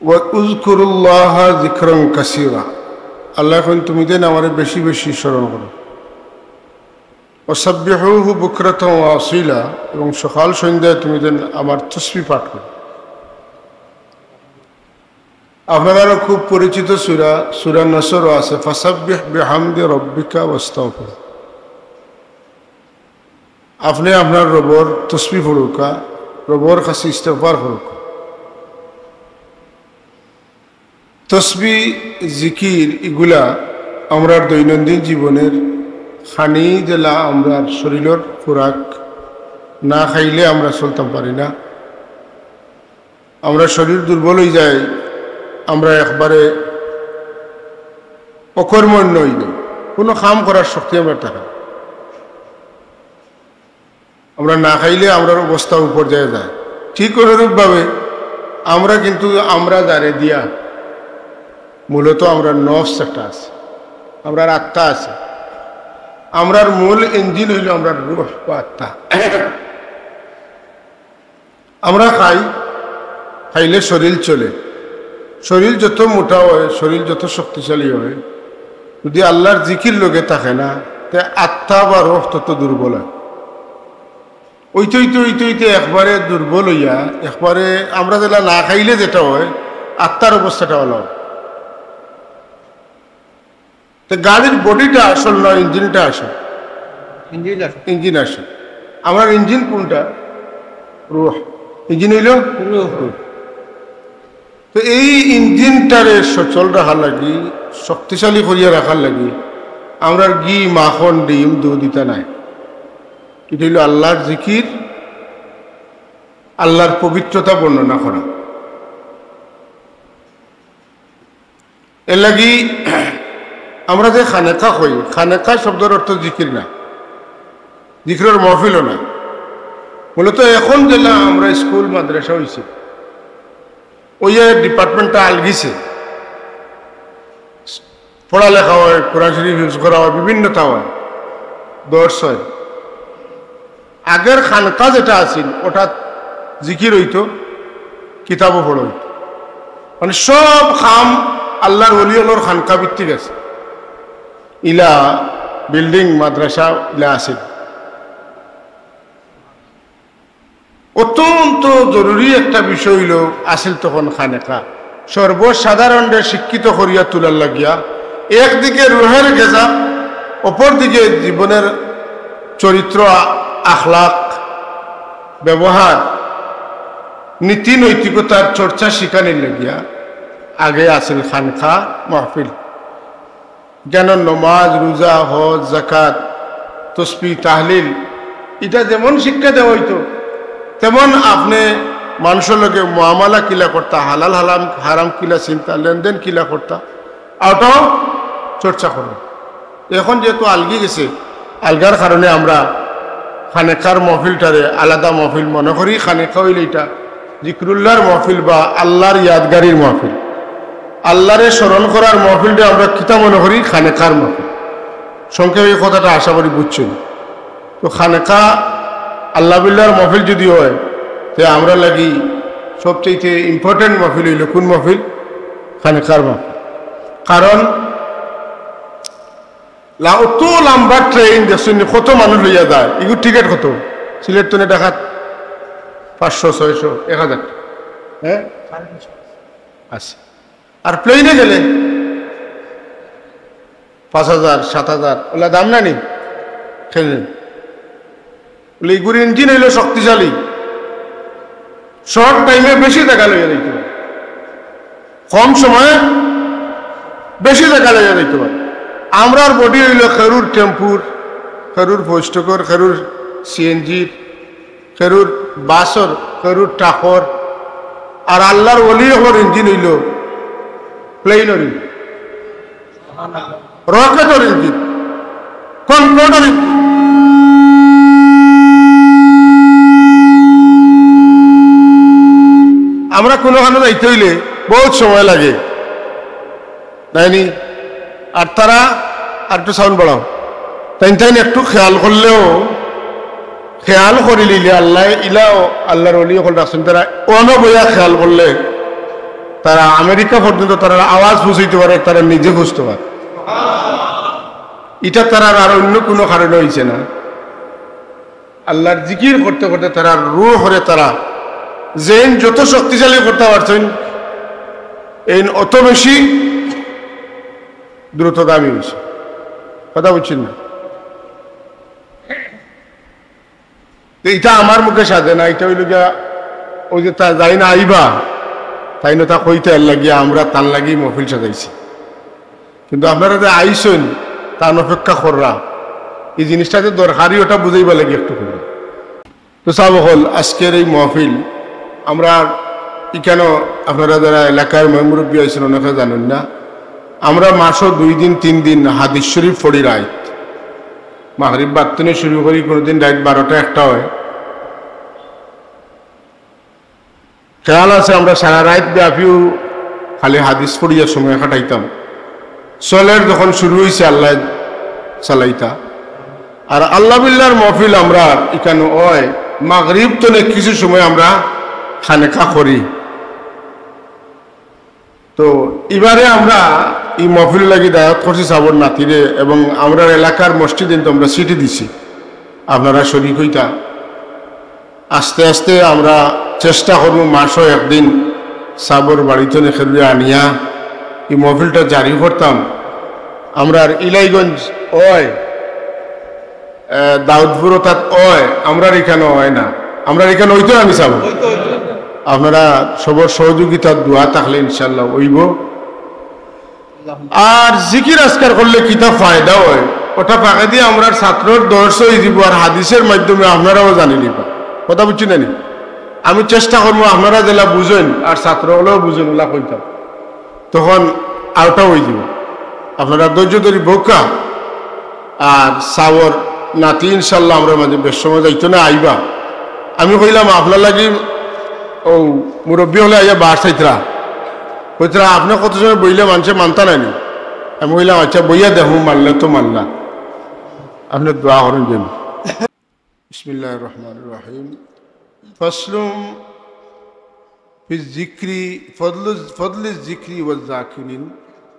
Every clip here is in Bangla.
ওয়া উযকুরুল্লাহা যিকরান কাসীরা, আল্লাহ এখন তুমি দেন আমারে বেশি বেশি স্মরণ করো। ওয়াসাব্বিহুহু বুকরাতান ওয়া আসীলা, এবং সকাল সন্ধ্যায় তুমি দেন আমার তাসবিহ পাঠ করো। আপনারা খুব পরিচিত সূরা, সূরা নসরও আছে, ফাসাব্বিহ বিহামদি রাব্বিকা ওয়াস্তাগফির। আপনি আপনার রবর তাসবিহ পড়ুকা, রবর কাছে ইস্তিগফার করুকা। তসবিহ, জিকির এগুলা আমরা দৈনন্দিন জীবনের খানি জেলা আমরা শরীরের খোরাক, না খাইলে আমরা চলতাম পারি না। আমরা শরীর দুর্বল হয়ে যায়, আমরা একবারে অকর্মণ্য হয়ে যাই, কোনো কাম করার শক্তি আমরা থাকে। আমরা না খাইলে আমরা অবস্থা উপর যায় যায়। ঠিক অনুরূপভাবে আমরা কিন্তু আমরা যারে দিয়া মূলত আমরা নফস একটা আছে, আমরা আত্মা আছে। আমরার মূল ইঞ্জিন হইল আমরা রূহ বা আত্মা। আমরা খাই, খাইলে শরীর চলে। শরীর যত মোটা হয়, শরীর যত শক্তিশালী হয়, যদি আল্লাহর জিকির লোকে থাকে না, তে আত্মা বা রূহ তত দুর্বল হয়। ওইতে একবারে দুর্বল হইয়া একবারে আমরা যেটা না খাইলে যেটা হয়, আত্মার অবস্থাটা হলো। তো গাড়ির বডিটা আসল নয়, ইঞ্জিনটা আসল। ইঞ্জিন আসল। আমার ইঞ্জিন কোনটা? রূহ। ইঞ্জিন হইল রূহ। তো এই ইঞ্জিনটারে সচল রাখার লাগি, শক্তিশালী করিয়া রাখার লাগি আমরা ঘি, মাখন, ডিম, দুধ দিতে নাই। এটা হইল আল্লাহর জিকির, আল্লাহর পবিত্রতা বর্ণনা করা। এর লাগি আমরা যে খানেকা হই, খানেকা শব্দের অর্থ জিকির না, জিকিরের মহফিলও না। মূলত এখন যেটা আমরা স্কুল মাদ্রাসা হয়েছি, ওই ডিপার্টমেন্টটা আলগিছে, পড়ালেখা হয়, কোরআন শরীফ ইউজ করা হয়, বিভিন্নতা হয়, দর্শ হয়। আগের খানকা যেটা আছিল ওটা জিকির হইতো, কিতাবও পড়া হইতো। মানে সব খাম আল্লাহর ওলিয়র খানকা ভিত্তিক আছে। ইলা বিল্ডিং মাদ্রাসা ইলা আছিল। অত্যন্ত জরুরি একটা বিষয় হইল আসিল তখন খানেকা। সর্বসাধারণের শিক্ষিত করিয়া তোলার লাগিয়া একদিকে রুহের গেজা, অপরদিকে জীবনের চরিত্র, আখলাক, ব্যবহার, নীতি নৈতিকতার চর্চা শিখানির লাগিয়া আগে আসিল খানকা মাহফিল। যেন নমাজ, রোজা, হজ, জাকাত, তসবিহ, তাহলিল এটা যেমন শিক্ষা দেওয়া হইতো, তেমন আপনি মানুষের লগে মুআমালা কিলা করতা, হালাল হালাম হারাম কিলা চিন্তা, লেনদেন কিলা করতা, ওটাও চর্চা করো। এখন যেহেতু আলগি গেছে, আলগার কারণে আমরা খানেকার মহফিলটারে আলাদা মহফিল মনে করি। খানেকা হইলে এটা জিকরুল্লাহর মহফিল বা আল্লাহর ইয়াদগারির মহফিল। আল্লাহরে স্মরণ করার মহফিলটা আমরা কিতা মনে করি? খানেকার মহফিল। সংক্ষেপে এই কথাটা আশা করি বুঝছেন। তো খানেকা আল্লাহ বিল্লাহর মহফিল যদি হয়, তো আমরা লাগি সবচেয়ে ইম্পর্টেন্ট মহফিল হইল কোন মহফিল? খানেকার মহফিল। কারণ অত লম্বা ট্রেন দেখছেন, কত মানুষ লইয়া যায়, এগুলো টিকিট কত? সিলেট তো দেখাত 500, 600, 1000, হ্যাঁ আচ্ছা। আর প্লেনে গেলে 5000, 7000, ওলা দাম না নি খেলেন। বলে এগুলো ইঞ্জিন হইল শক্তিশালী, শর্ট টাইমে বেশি জায়গা লইয়া যাইতে পারে, কম সময়ে বেশি জায়গা লইয়া যাইতে পারে। আমরার বডি হইল খেরুর টেম্পুর, খেরুর ভৈষ্টকর, খেরুর সিএনজির, খেরুর বাসর, খেরুর ট্রাকর। আর আল্লাহর ওলি হওয়ার ইঞ্জিন হইল প্লেনের ইঞ্জিন, রকেটের ইঞ্জিন, কনকর্ডের ইঞ্জিন। আমরা কোনোখানে যাইতে হইলে বহুত সময় লাগে, তাইনি? আর তারা আর একটু সাউন্ড বাড়াও, তাই একটু খেয়াল করলেও, খেয়াল করে নিলে আল্লাহ ইলাও আল্লাহর ওলি হল রাখছেন, তারা অনবয়া খেয়াল করলে তারা আমেরিকা পর্যন্ত তারা আওয়াজ বুঝাইতে পারে, তারা নিজে বুঝতে পারে। এটা তারা আর অন্য কোনো কারণে হয়েছে না, আল্লাহর জিকির করতে করতে তারা রূহ হরে তারা জেন যত শক্তিশালী করতে পারছেন, এই অত বেশি দ্রুতগামী হয়েছে। কথা বুঝছেন না? এটা আমার মুখে সাজে না, এটা হইল গিয়া ওই যে তা যাই না আইবা তাই না তা কইতে লাগিয়া আমরা তার লাগি মহফিল সাজাইছি। কিন্তু আপনারা যে আইসেন তার অপেক্ষা কররা, এই জিনিসটা যে দরকারি ওটা বুঝাইবা লাগে একটু করে। তো সব হল আজকের এই মহফিল আমরা কেন, আপনারা যারা এলাকার মুরব্বী হয়েছেন অনেকে জানেন না, আমরা মাসও 2 দিন 3 দিন হাদিস শরীফ পড়ি রাত মাগরিব বাদ শুরু করি, কোনোদিন রাত 12টা 1টা হয়। খেয়াল আছে আমরা সারা রাত ব্যাপীও খালি হাদিস পড়িয়া সময় কাটাইতাম। চলের যখন শুরু হয়েছে আল্লাহ চালাইতা, আর আল্লাহ বিল্লাহর মহফিল আমরা এখানে হয় মাগরিব তো কিছু সময় আমরা খানেকা করি। তো এবারে আমরা এই মহফিল লাগি দায়ত করছি সাবর নাতিরে, এবং আমরা এলাকার মসজিদে তো আমরা সিটি দিছি, আপনারা শরীক হইতা। আস্তে আস্তে আমরা চেষ্টা করবো মাসও একদিন সাবর বাড়িতে খেলবে আনিয়া এই মহফিলটা জারি করতাম। আমরা ইলাইগঞ্জ হয়, দাউদপুর তাত হয়, আমরা এখানে হয় না, আমরা এখানে হইতো আমি চাব। আপনারা সবর সহযোগিতা দোয়া থাকলে ইনশাল্লাহ হইব। আর জিকির আজকার করলে কিতা ফায়দা হয় ওটা ফাঁকা দিয়ে আমরা ছাত্রর দর্শ হয়ে যাব, আর হাদিসের মাধ্যমে আপনারাও জানি নিবা। কথা বুঝছেন না? আমি চেষ্টা করবো আপনারা যেটা বুঝেন আর ছাত্র হলেও বুঝেন ওলা কইতাম, তখন আওটা হয়ে যাব। আপনারা ধৈর্য ধরি বোকা আর সাবর নাতি ইনশাল্লাহ আমরা মাঝে বেশ সময় যাইতো না আইবা। আমি কইলাম আপনার লাগি ও মুরব্বী হলে আইয়া বার চাইতরা কইতরা আপনার কত সময় বইলে মানুষে মানতা নাইনি। আমি কইলাম আচ্ছা বইয়া দেখো, মানলে তো মানলা, আপনি দোয়া করেন যেন। বিসমিল্লাহির রহমানির রহিম। ফাসলুম ফি যিকরি ফদলি যিকরি ওয়াল যাকিরিন,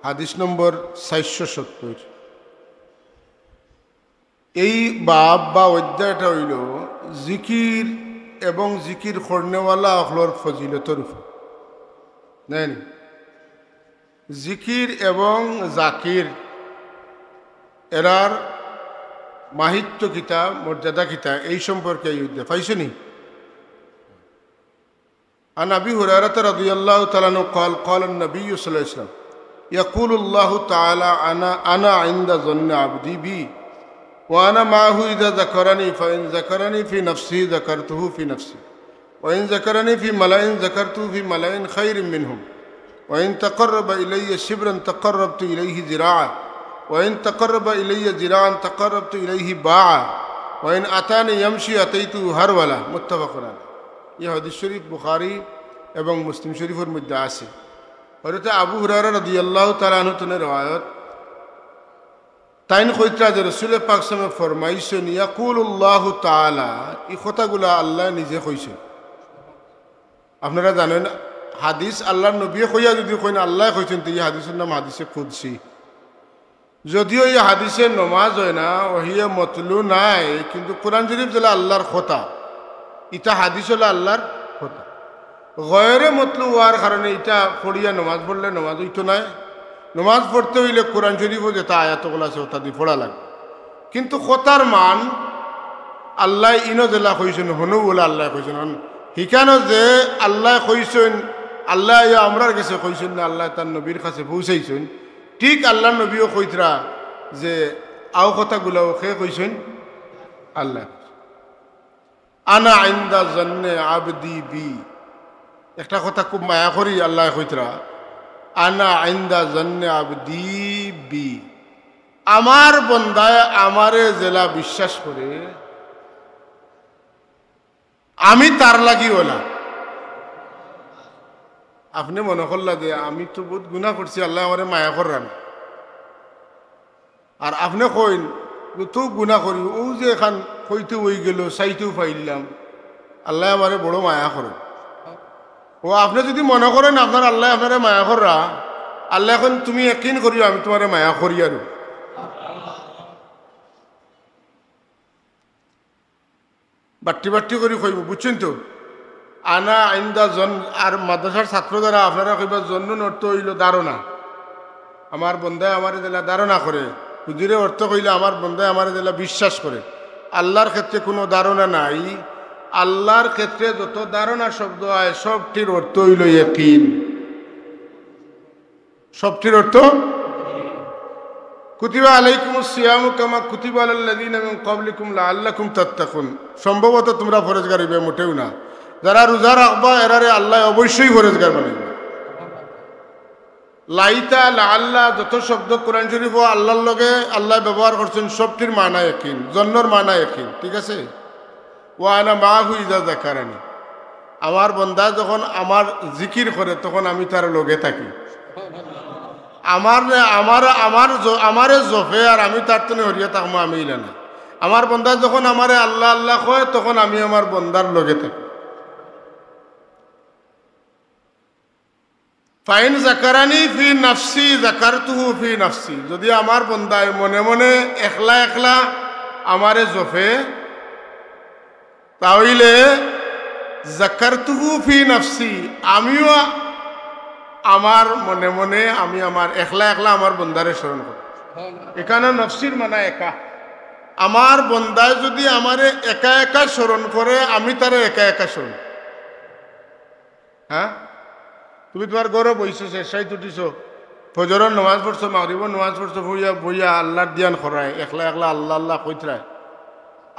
হাদিস নম্বর 470। এই বাব বা অধ্যায়টা হইল জিকির এবং জিকির করনেওয়ালা অখলর ফজিলতর উপর। নেন জিকির এবং জাকির এরার মাহিত্য কিতা, মর্যাদা কিতা, এই সম্পর্কে এই অধ্যায় পাইছনি। عن أبي هريرة رضي الله تعالى عنه قال قال النبي صلى الله عليه وسلم يقول الله تعالى أنا عند ظن عبدي بي وأنا معه إذا ذكرني فإن ذكرني في نفسي ذكرته في نفسي وإن ذكرني في ملأ ذكرته في ملأ خير منهم وإن تقرب إلي شبرا تقربت إليه ذراعا وإن تقرب إلي ذراعا تقربت إليه باعا وإن أتاني يمشي أتيته هرولا متفق عليه। এই হাদিস শরীফ বুখারী এবং মুসলিম শরীফের মধ্যে আছে। হযরত আবু হুরায়রা রাদিয়াল্লাহু তাআলা আনহু থেকে রওয়ায়াত, তাইন কইত্রা যে রাসূল পাক সাল্লাল্লাহু আলাইহি ওয়াসাল্লাম ফরমাইছেন ইয়াকুলুল্লাহু তাআলা, এই কথাগুলা আল্লাহ নিজে কইছেন। আপনারা জানেন হাদিস আল্লাহর নবী কইয়া যদি কইন আল্লাহ কইছেন, তো এই হাদিসের নাম হাদিসে কুদসি। যদিও এই হাদিসে নমাজ হয় না, ওহিয়ে মতলু নাই, কিন্তু কোরআন শরীফ যেটা আল্লাহর কথা, ইটা হাদিস হলো আল্লাহর কথা। গয়রে মতলু হওয়ার কারণে এটা পড়িয়া নমাজ পড়লে নমাজ হইতো নাই। নমাজ পড়তে হইলে কোরআন শরীফও যেটা আয়াতগুলো আছে ওটা দিয়ে পড়া লাগে। কিন্তু কথার মান আল্লাহ ইনো জেলা কইছেন, হনু বলে আল্লাহ কইছেন, হিকানো যে আল্লাহ কইছেন, আল্লাহ আমরার কাছে কইছেন না, আল্লাহ তার নবীর কাছে পৌঁছাইছেন। ঠিক আল্লাহ নবীও কইতরা যে আও কথাগুলাও খে কইছেন আল্লাহ। আনা ইনদা জন্নে আবদি বি, একটা কথা খুব মায়া করি আল্লাহ কইতরা, আনা ইনদা জন্নে আবদি বি, আমার বন্দায় আমারে জেলা বিশ্বাস করে আমি তার লাগি ওলা। আপনি মনে করলা যে আমি তো বহুত গুনাহ করছি, আল্লাহ আমারে মায়া করান, আর আপনি কইন তো গুনাহ করি, ও যে এখান কইতে হয়ে গেল চাইতেও পাইলাম, আল্লাহ আমারে বড় মায়া করে। ও আপনি যদি মনে করেন আপনার আল্লাহ আপনারা মায়া কররা, আল্লাহ এখন তুমি একদিন করিও আমি তোমার মায়া করি আরো। বাট্টি বাট্টি করে কইব, বুঝছেন তো? আনা আইন্দা জন আর মাদ্রাসার ছাত্র দ্বারা আপনারা কইবা জন্য অর্থ হইল ধারণা। আমার বন্ধায় আমার দিলা ধারণা করে, হুজুরে অর্থ কইলে আমার বন্ধায় আমার দিলা বিশ্বাস করে। আল্লাহর ক্ষেত্রে কোনো ধারণা নাই। আল্লাহর ক্ষেত্রে যত ধারণা শব্দ হয় সবটির অর্থ হইল ইয়াকিন। সবটির অর্থ কুতিবা আলাইকুমুস সিয়ামু কামা কুতিবা আলাল লাযিনা মিন ক্বাবলিকুম লাআল্লাকুম তাত্তাকুন। সম্ভবত তোমরা ফরজগার হইবে, মোটেও না। যারা রোজা রাখবা এরারে আল্লাহ অবশ্যই ফরজগার বানাইবে। লাইতা লাআল্লাহ যত শব্দ কোরআন শরীফ ও আল্লাহর লগে আল্লাহ ব্যবহার করছেন সবটির মানা ইয়াকিন, জন্নর মানা ইয়াকিন। ঠিক আছে? ওয়া আনা মাহু ইযা যাকারানি, আমার বান্দা যখন আমার জিকির করে তখন আমি তার লগে থাকি। আমারে জফে আর আমি তার তনে হরিয়া থাকবো, আমি ইলা না। আমার বন্দা যখন আমারে আল্লাহ আল্লাহ কয় তখন আমি আমার বন্দার লগে থাকি। ফাইন জাকারানি ফি নাফসি জাকারতুহু ফি নাফসি, যদি আমার বন্দায় মনে মনে একলা একলা আমারে জফে তাহলে জাকারতুহু ফি নাফসি, আমিও আমার মনে মনে আমি আমার একলা একলা আমার বন্দারে স্মরণ করি। এখানে নফসির মানা একা। আমার বন্দায় যদি আমারে একা একা স্মরণ করে আমি তারে একা একা স্মরণ। হ্যাঁ, তুমি তোমার গৌরব বইছো, শেষাই তুটিছো, ফজরের নামাজ পড়ছো, মাগরিবের নামাজ পড়ছো, বইয়া বইয়া আল্লাহর ধ্যান করায় একলা একলা আল্লাহ আল্লাহ কইতরায়।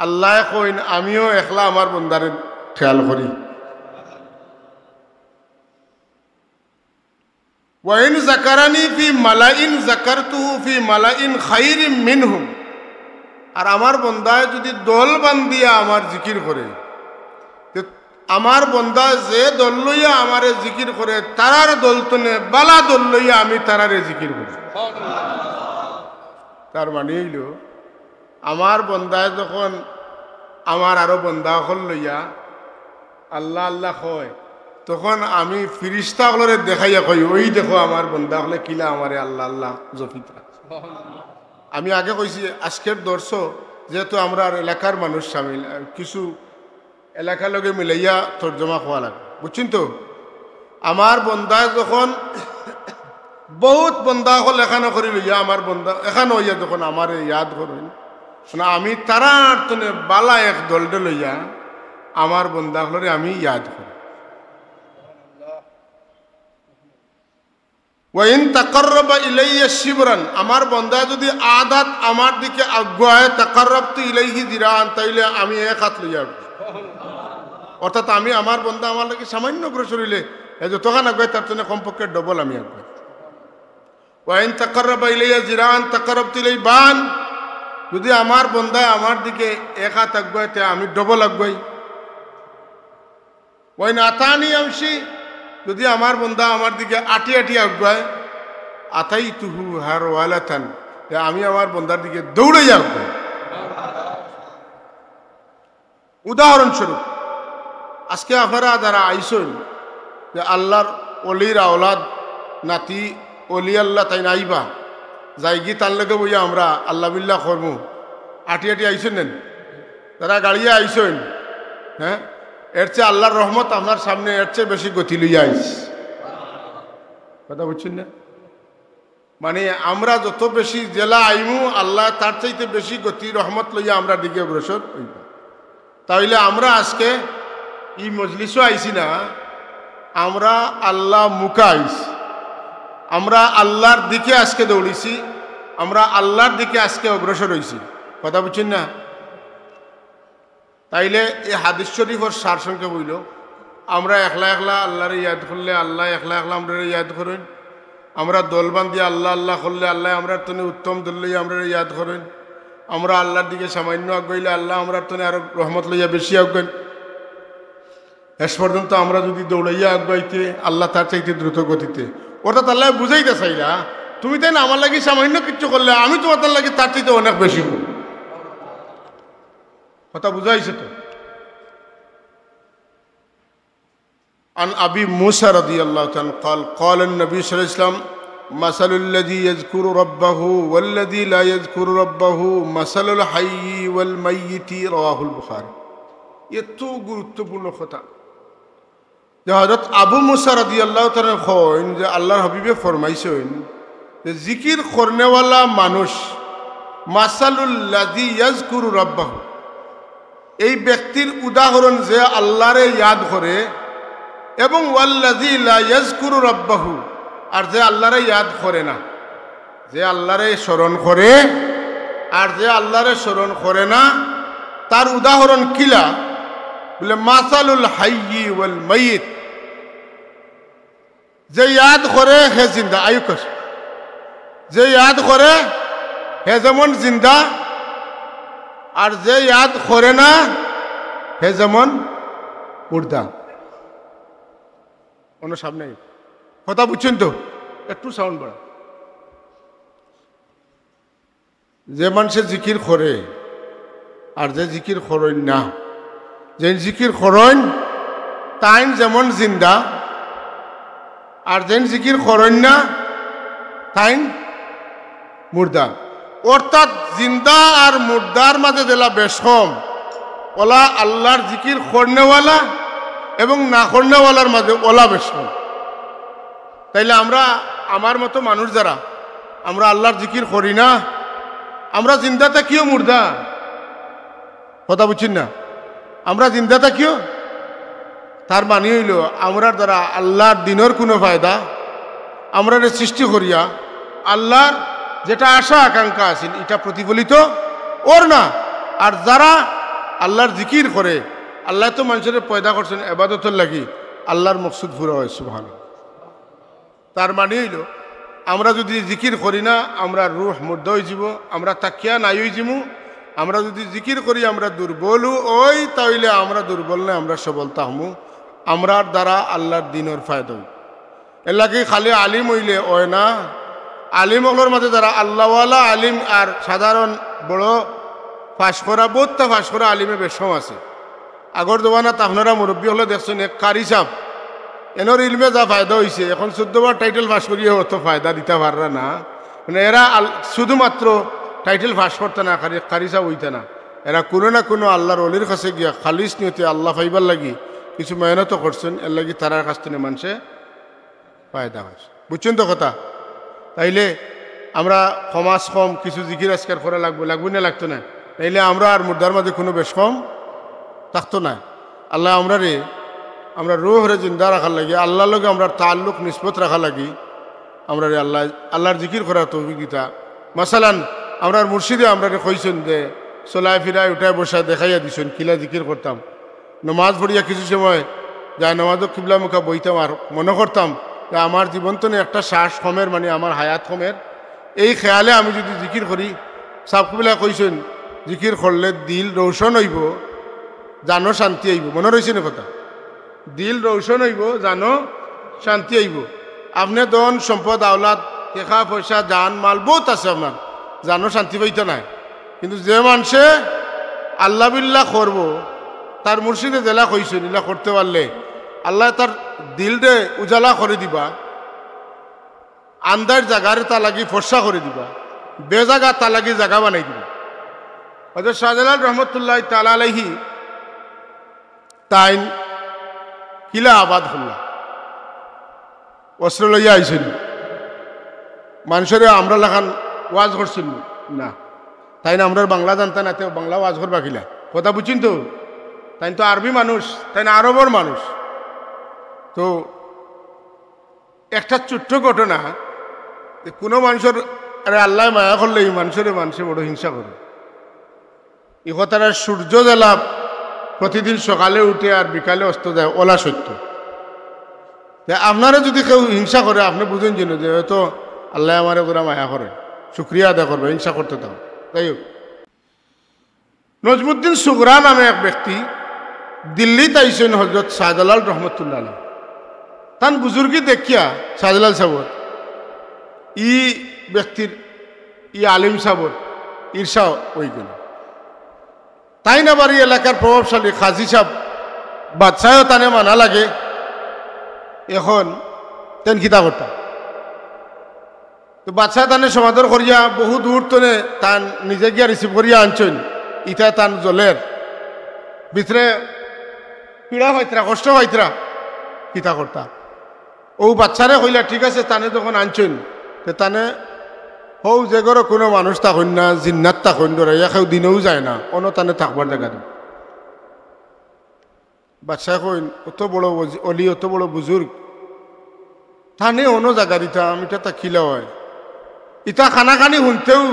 আল্লাহ কইন আমিও একলা আমার বন্দারে খেয়াল করি। ওয়াইন জাকারানি ফি মালাইন জাকারতুহু ফি মালাইন খাইরিম মিনহুম, আর আমার বন্দায় যদি দল বান্ধিয়া আমার জিকির করে, আমার বন্দা যে দল লইয়া আমারে জিকির করে তারার দল তনে বালা দল লইয়া আমি তারারে জিকির করি। তার মানে হইল আমার বন্দায় যখন আমার আরো বন্দা হল লইয়া আল্লাহ আল্লাহ কয় তখন আমি ফিরিস্তা হলরে দেখাইয়া কই, ওই দেখো আমার বন্দা হলে কিলা আমারে আল্লাহ আল্লাহ জফিতা। আমি আগে কইছি আজকের দর্শ যেহেতু আমরা এলাকার মানুষ সামিল, কিছু এলাকার লগে মিলাইয়া তর্জমা হওয়া লাগে, বুঝছেন তো? আমার বন্দায় যখন বহুত বন্দা হল এখানে করি লইয়া আমার বন্দা এখানে হইয়া যখন আমার ইয়াদ করেন, আমি তারার তনে বালা এক দলটা লইয়া আমার বন্দা হলরে আমি ইয়াদ করি। ওয়াইন তাকাররাবা ইলাইয়া শিবরান, আমার বন্দা যদি আদাত আমার দিকে আগুয়ায় তাকাররাবতু ইলাইহি জিরান, তাইলে আমি এক হাত লইয়া, অর্থাৎ আমি আমার বন্দা আমার লাগে সামান্য অগ্রসর হইলে যতখান আগুয়ায় তার জন্য কমপক্ষে ডবল আমি আগুয়াই। ওয়াইন তাকাররাবা ইলাইয়া জিরান তাকাররাবতু ইলাইহি বান, যদি আমার বন্দা আমার দিকে এক হাত আগুয়াইতে আমি ডবল আগুয়াই। ওয়াইন আতানি আমশি, যদি আমার বন্দা আমার দিকে আটি আটি আগুয়ায় আতাই তুহু হার ওয়ালাতান, আমি আমার বন্দার দিকে দৌড়ে আগুয়াই। উদাহরণস্বরূপ আজকে আপনারা যারা আইসেন যে আল্লাহর অলির আওলাদ নাতি অলি আল্লাহ তাই নাইবা যাইগি তার লগে বইয়া আমরা আল্লাহ বিল্লাহ করমু, আটি আটি আইসেন নেন, তারা গাড়িয়ে আইসেন, হ্যাঁ, এর চেয়ে আল্লাহর রহমত আপনার সামনে এর চেয়ে বেশি গতি লইয়া আইস। কথা বুঝছেন না? মানে আমরা যত বেশি জেলা আইমু আল্লাহ তার চাইতে বেশি গতি রহমত লইয়া আমরা দিকে অগ্রসর হইব। তাইলে আমরা আজকে এই মজলিসও আইছি না, আমরা আল্লাহ মুখা আইছি, আমরা আল্লাহর দিকে আজকে দৌড়িছি, আমরা আল্লাহর দিকে আজকে অগ্রসর হইছি। কথা বুঝছেন না? তাইলে এই হাদিস শরীফের সার সংখ্যা বইল আমরা একলা একলা আল্লাহরে ইয়াদ করলে আল্লাহ একলা একলা আমরা ইয়াদ করেন, আমরা দলবান দিয়ে আল্লাহ আল্লাহ করলে আল্লাহ আমরা তনে উত্তম দল লইয়া আমরা ইয়াদ করেন, আমরা আল্লাহর দিকে সামান্য আগাইলে আল্লাহ আমরা তনে আরো রহমত লইয়া বেশি আগান। শেষ পর্যন্ত আমরা যদি দৌড়াইয়া আগাইতে আল্লাহ তার চাইতে দ্রুত গতিতে, অর্থাৎ আল্লাহ বুঝাইতে চাইলা তুমি তাই না আমার লাগি সামান্য কিচ্ছু করলে আমি তোমার তার লাগে তার চাইতে অনেক বেশি করি। কথা বুঝাইছে তো? عن أبي موسى رضي الله عنه قال قال النبي صلى الله عليه وسلم مثل الذي يذكر ربه والذي لا يذكر ربه مثل الحي والميت رواه البخاري এত গুরুত্বপূর্ণ কথা যে হযরত আবু মুসা রাদিয়াল্লাহু তাআলা কইন যে আল্লাহর হাবিবে ফরমাইছেন যে জিকির করনেওয়ালা মানুষ মাসালুল লাযী ইয়াজকুরু রাব্বাহু এই ব্যক্তির উদাহরণ যে আল্লাহরে ইয়াদ করে এবং ওয়াল্লাযী লা ইয়াজকুরু রাব্বাহু আর যে আল্লাহরে ইয়াদ করে না যে আল্লাহরে স্মরণ করে আর যে আল্লাহরে স্মরণ করে না তার উদাহরণ কিলা বলে মাসালুল হাইয়ি ওয়াল মাইয়িত যে ইয়াদ করে হে জিন্দা আয়ুকস যে ইয়াদ করে হে যেমন জিন্দা আর যে ইয়াদ করে না হে যেমন মুর্দা অন্য সামনে কথা বুঝছেন তো একটু সাউন্ড বাড়া যে মানুষের জিকির করে আর যে জিকির করেন না যে জিকির করেন তাই যেমন জিন্দা আর যে জিকির করেন না তাই মুর্দা অর্থাৎ জিন্দা আর মুর্দার মাঝে দিলা বেশ কম ওলা আল্লাহর জিকির করনেওয়ালা এবং না করনেওয়ালার মাঝে ওলা বেশ কম তাইলে আমরা আমার মতো মানুষ যারা আমরা আল্লাহর জিকির করি না আমরা জিন্দা থাকিও মুর্দা কথা বুঝছেন না আমরা জিন্দা থাকিও তার মানে হইল আমরার দ্বারা আল্লাহর দিনের কোনো ফায়দা আমরা সৃষ্টি করিয়া আল্লাহর যেটা আশা আকাঙ্ক্ষা আছিল এটা প্রতিফলিত ওর না আর যারা আল্লাহর জিকির করে আল্লাহ তো মানুষের পয়দা করছেন ইবাদতের লাগি আল্লাহর মকসুদ পুরা হয় সুবহানাল্লাহ তার মানে হইল আমরা যদি জিকির করি না আমরা রূহ মুর্দা হয়ে যাব আমরা তাকিয়া নাই হয়ে যাবো আমরা যদি জিকির করি আমরা দুর্বল ওই তাইলে আমরা দুর্বল না আমরা সবল তাহমু আমরার দ্বারা আল্লাহর দিনের ফায়দা হই এর লাগে খালি আলিম হইলে ওই না আলিম হলোর মাঝে যারা আল্লাহওয়ালা আলিম আর সাধারণ বড় ফাঁস করা বোধটা ফাঁস করা আলিমে বেশম আছে আগর জমানাত আপনারা মুরব্বী হলে দেখছেন এক কারি সাপ এনর ইলমে যা ফায়দা হয়েছে এখন 14বার টাইটেল পাস করিয়ে অত ফায়দা দিতে পাররা না মানে এরা শুধুমাত্র টাইটেল পাস করতে না কারি সাপ হইতে না এরা কোনো না কোনো আল্লাহর অলির কাছে গিয়া খালিস নিয়তে আল্লাহ ফাইবার লাগি কিছু মেহনতও করছেন এর লাগি তারার কাছ থেকে মানুষে ফায়দা হয়েছে বুঝছেন তো কথা তাইলে আমরা সমাজ কম কিছু জিকির আজকার করা লাগবো না লাগতো না তাইলে আমরা আর মুর্দার মাঝে কোনো বেশ কম থাকতো না আল্লাহ আমরা রুহরে জিন্দা রাখার লাগি আল্লাহর লগে আমরা তাল্লুক নিসবত রাখা লাগি আমরা আল্লাহর জিকির করার তৌফিক দিতা মাসালান আমরার মুর্শিদে আমরা কইছেন যে চলায় ফিরায় উঠায় বসায় দেখাইয়া দিছেন কিলা জিকির করতাম নমাজ পড়িয়া কিছু সময় যা নমাজও কিবলা মুখা বইতাম আর মনে করতাম যে আমার জীবন তো একটা শ্বাস কমের মানে আমার হায়াত কমের এই খেয়ালে আমি যদি জিকির করি সাবকুবিলা কইছেন জিকির করলে দিল রৌশন হইব জানো শান্তি আইব মনে রয়েছে না কথা দিল রৌশন হইব জানো শান্তি আইব আপনি ধন সম্পদ আওলাদ টেকা পয়সা জান মাল বহুত আছে আপনার জানো শান্তি পাইতে নাই কিন্তু যে মানুষে আল্লাহ বিল্লাহ করব তার মুর্শিদে জেলা কইছেন ইলা করতে পারলে আল্লাহ তার দিলরে উজালা করে দিবা আন্দার জায়গারে তা লাগি ফর্সা করে দিবা বেজাগা তা লাগি জায়গা বানাই দিবা হযরত শাহজালাল রহমতুল্লাহ তাআলা আলাইহি তাইন কিলা আবাদ হল্লা অস্ত্র লইয়া আইছেন মানুষের আমরা লেখান ওয়াজ করছেন না তাই না আমরা বাংলা জানতেন না তেও বাংলা ওয়াজ করবা কিলা কথা বুঝছেন তো তাই তো আরবি মানুষ তাই না আরবর মানুষ তো একটা ছোট্ট ঘটনা কোনো মানুষের আরে আল্লাহ মায়া করলে এই মানুষে বড় হিংসা করে এই কথাটা সূর্য জ্বালা প্রতিদিন সকালে উঠে আর বিকালে অস্ত যায় ওলা সত্য আপনারা যদি কেউ হিংসা করে আপনি বুঝেন যেন যে হয়তো আল্লাহ আমার ওরা মায়া করে শুক্রিয়া আদায় করবে হিংসা করতে দাও তাই হোক নজমুদ্দিন সুগরা নামে এক ব্যক্তি দিল্লিতে আইসেন হজরত শাহজালাল রহমতুল্লাহ তান বুজুর্গি দেখিয়া শাহজালাল সাহর ই ব্যক্তির ই আলিম সাহর ঈর্ষা হয়ে গেল তাই না বাড়ি এলাকার প্রভাবশালী খাজি সাহেব বাদশাহও তানে মানা লাগে এখন তেন কিতা করতা তো বাচ্চা তানে সমাদর করিয়া বহু দূর তনে তান নিজে গিয়া রিসিভ করিয়া আনছেন ইটা তান জলের ভিতরে পীড়া হইতরা কষ্ট হইতরা কিতা করতা ও বাচ্চারে কইলা ঠিক আছে তানে যখন আনছেন তো তানে হৌ যে ঘরে কোনো মানুষ থাকুন না জিন্নাত থাকুন ধরে কেউ দিনেও যায় না অন্য তানে থাকবার জায়গা দিন বাচ্চা কইন অত বড় অলি অত বড় বুজুর্গ থানে অন্য জায়গা দিতাম এটা তা খিলা হয় ইটা খানাখানি শুনতেও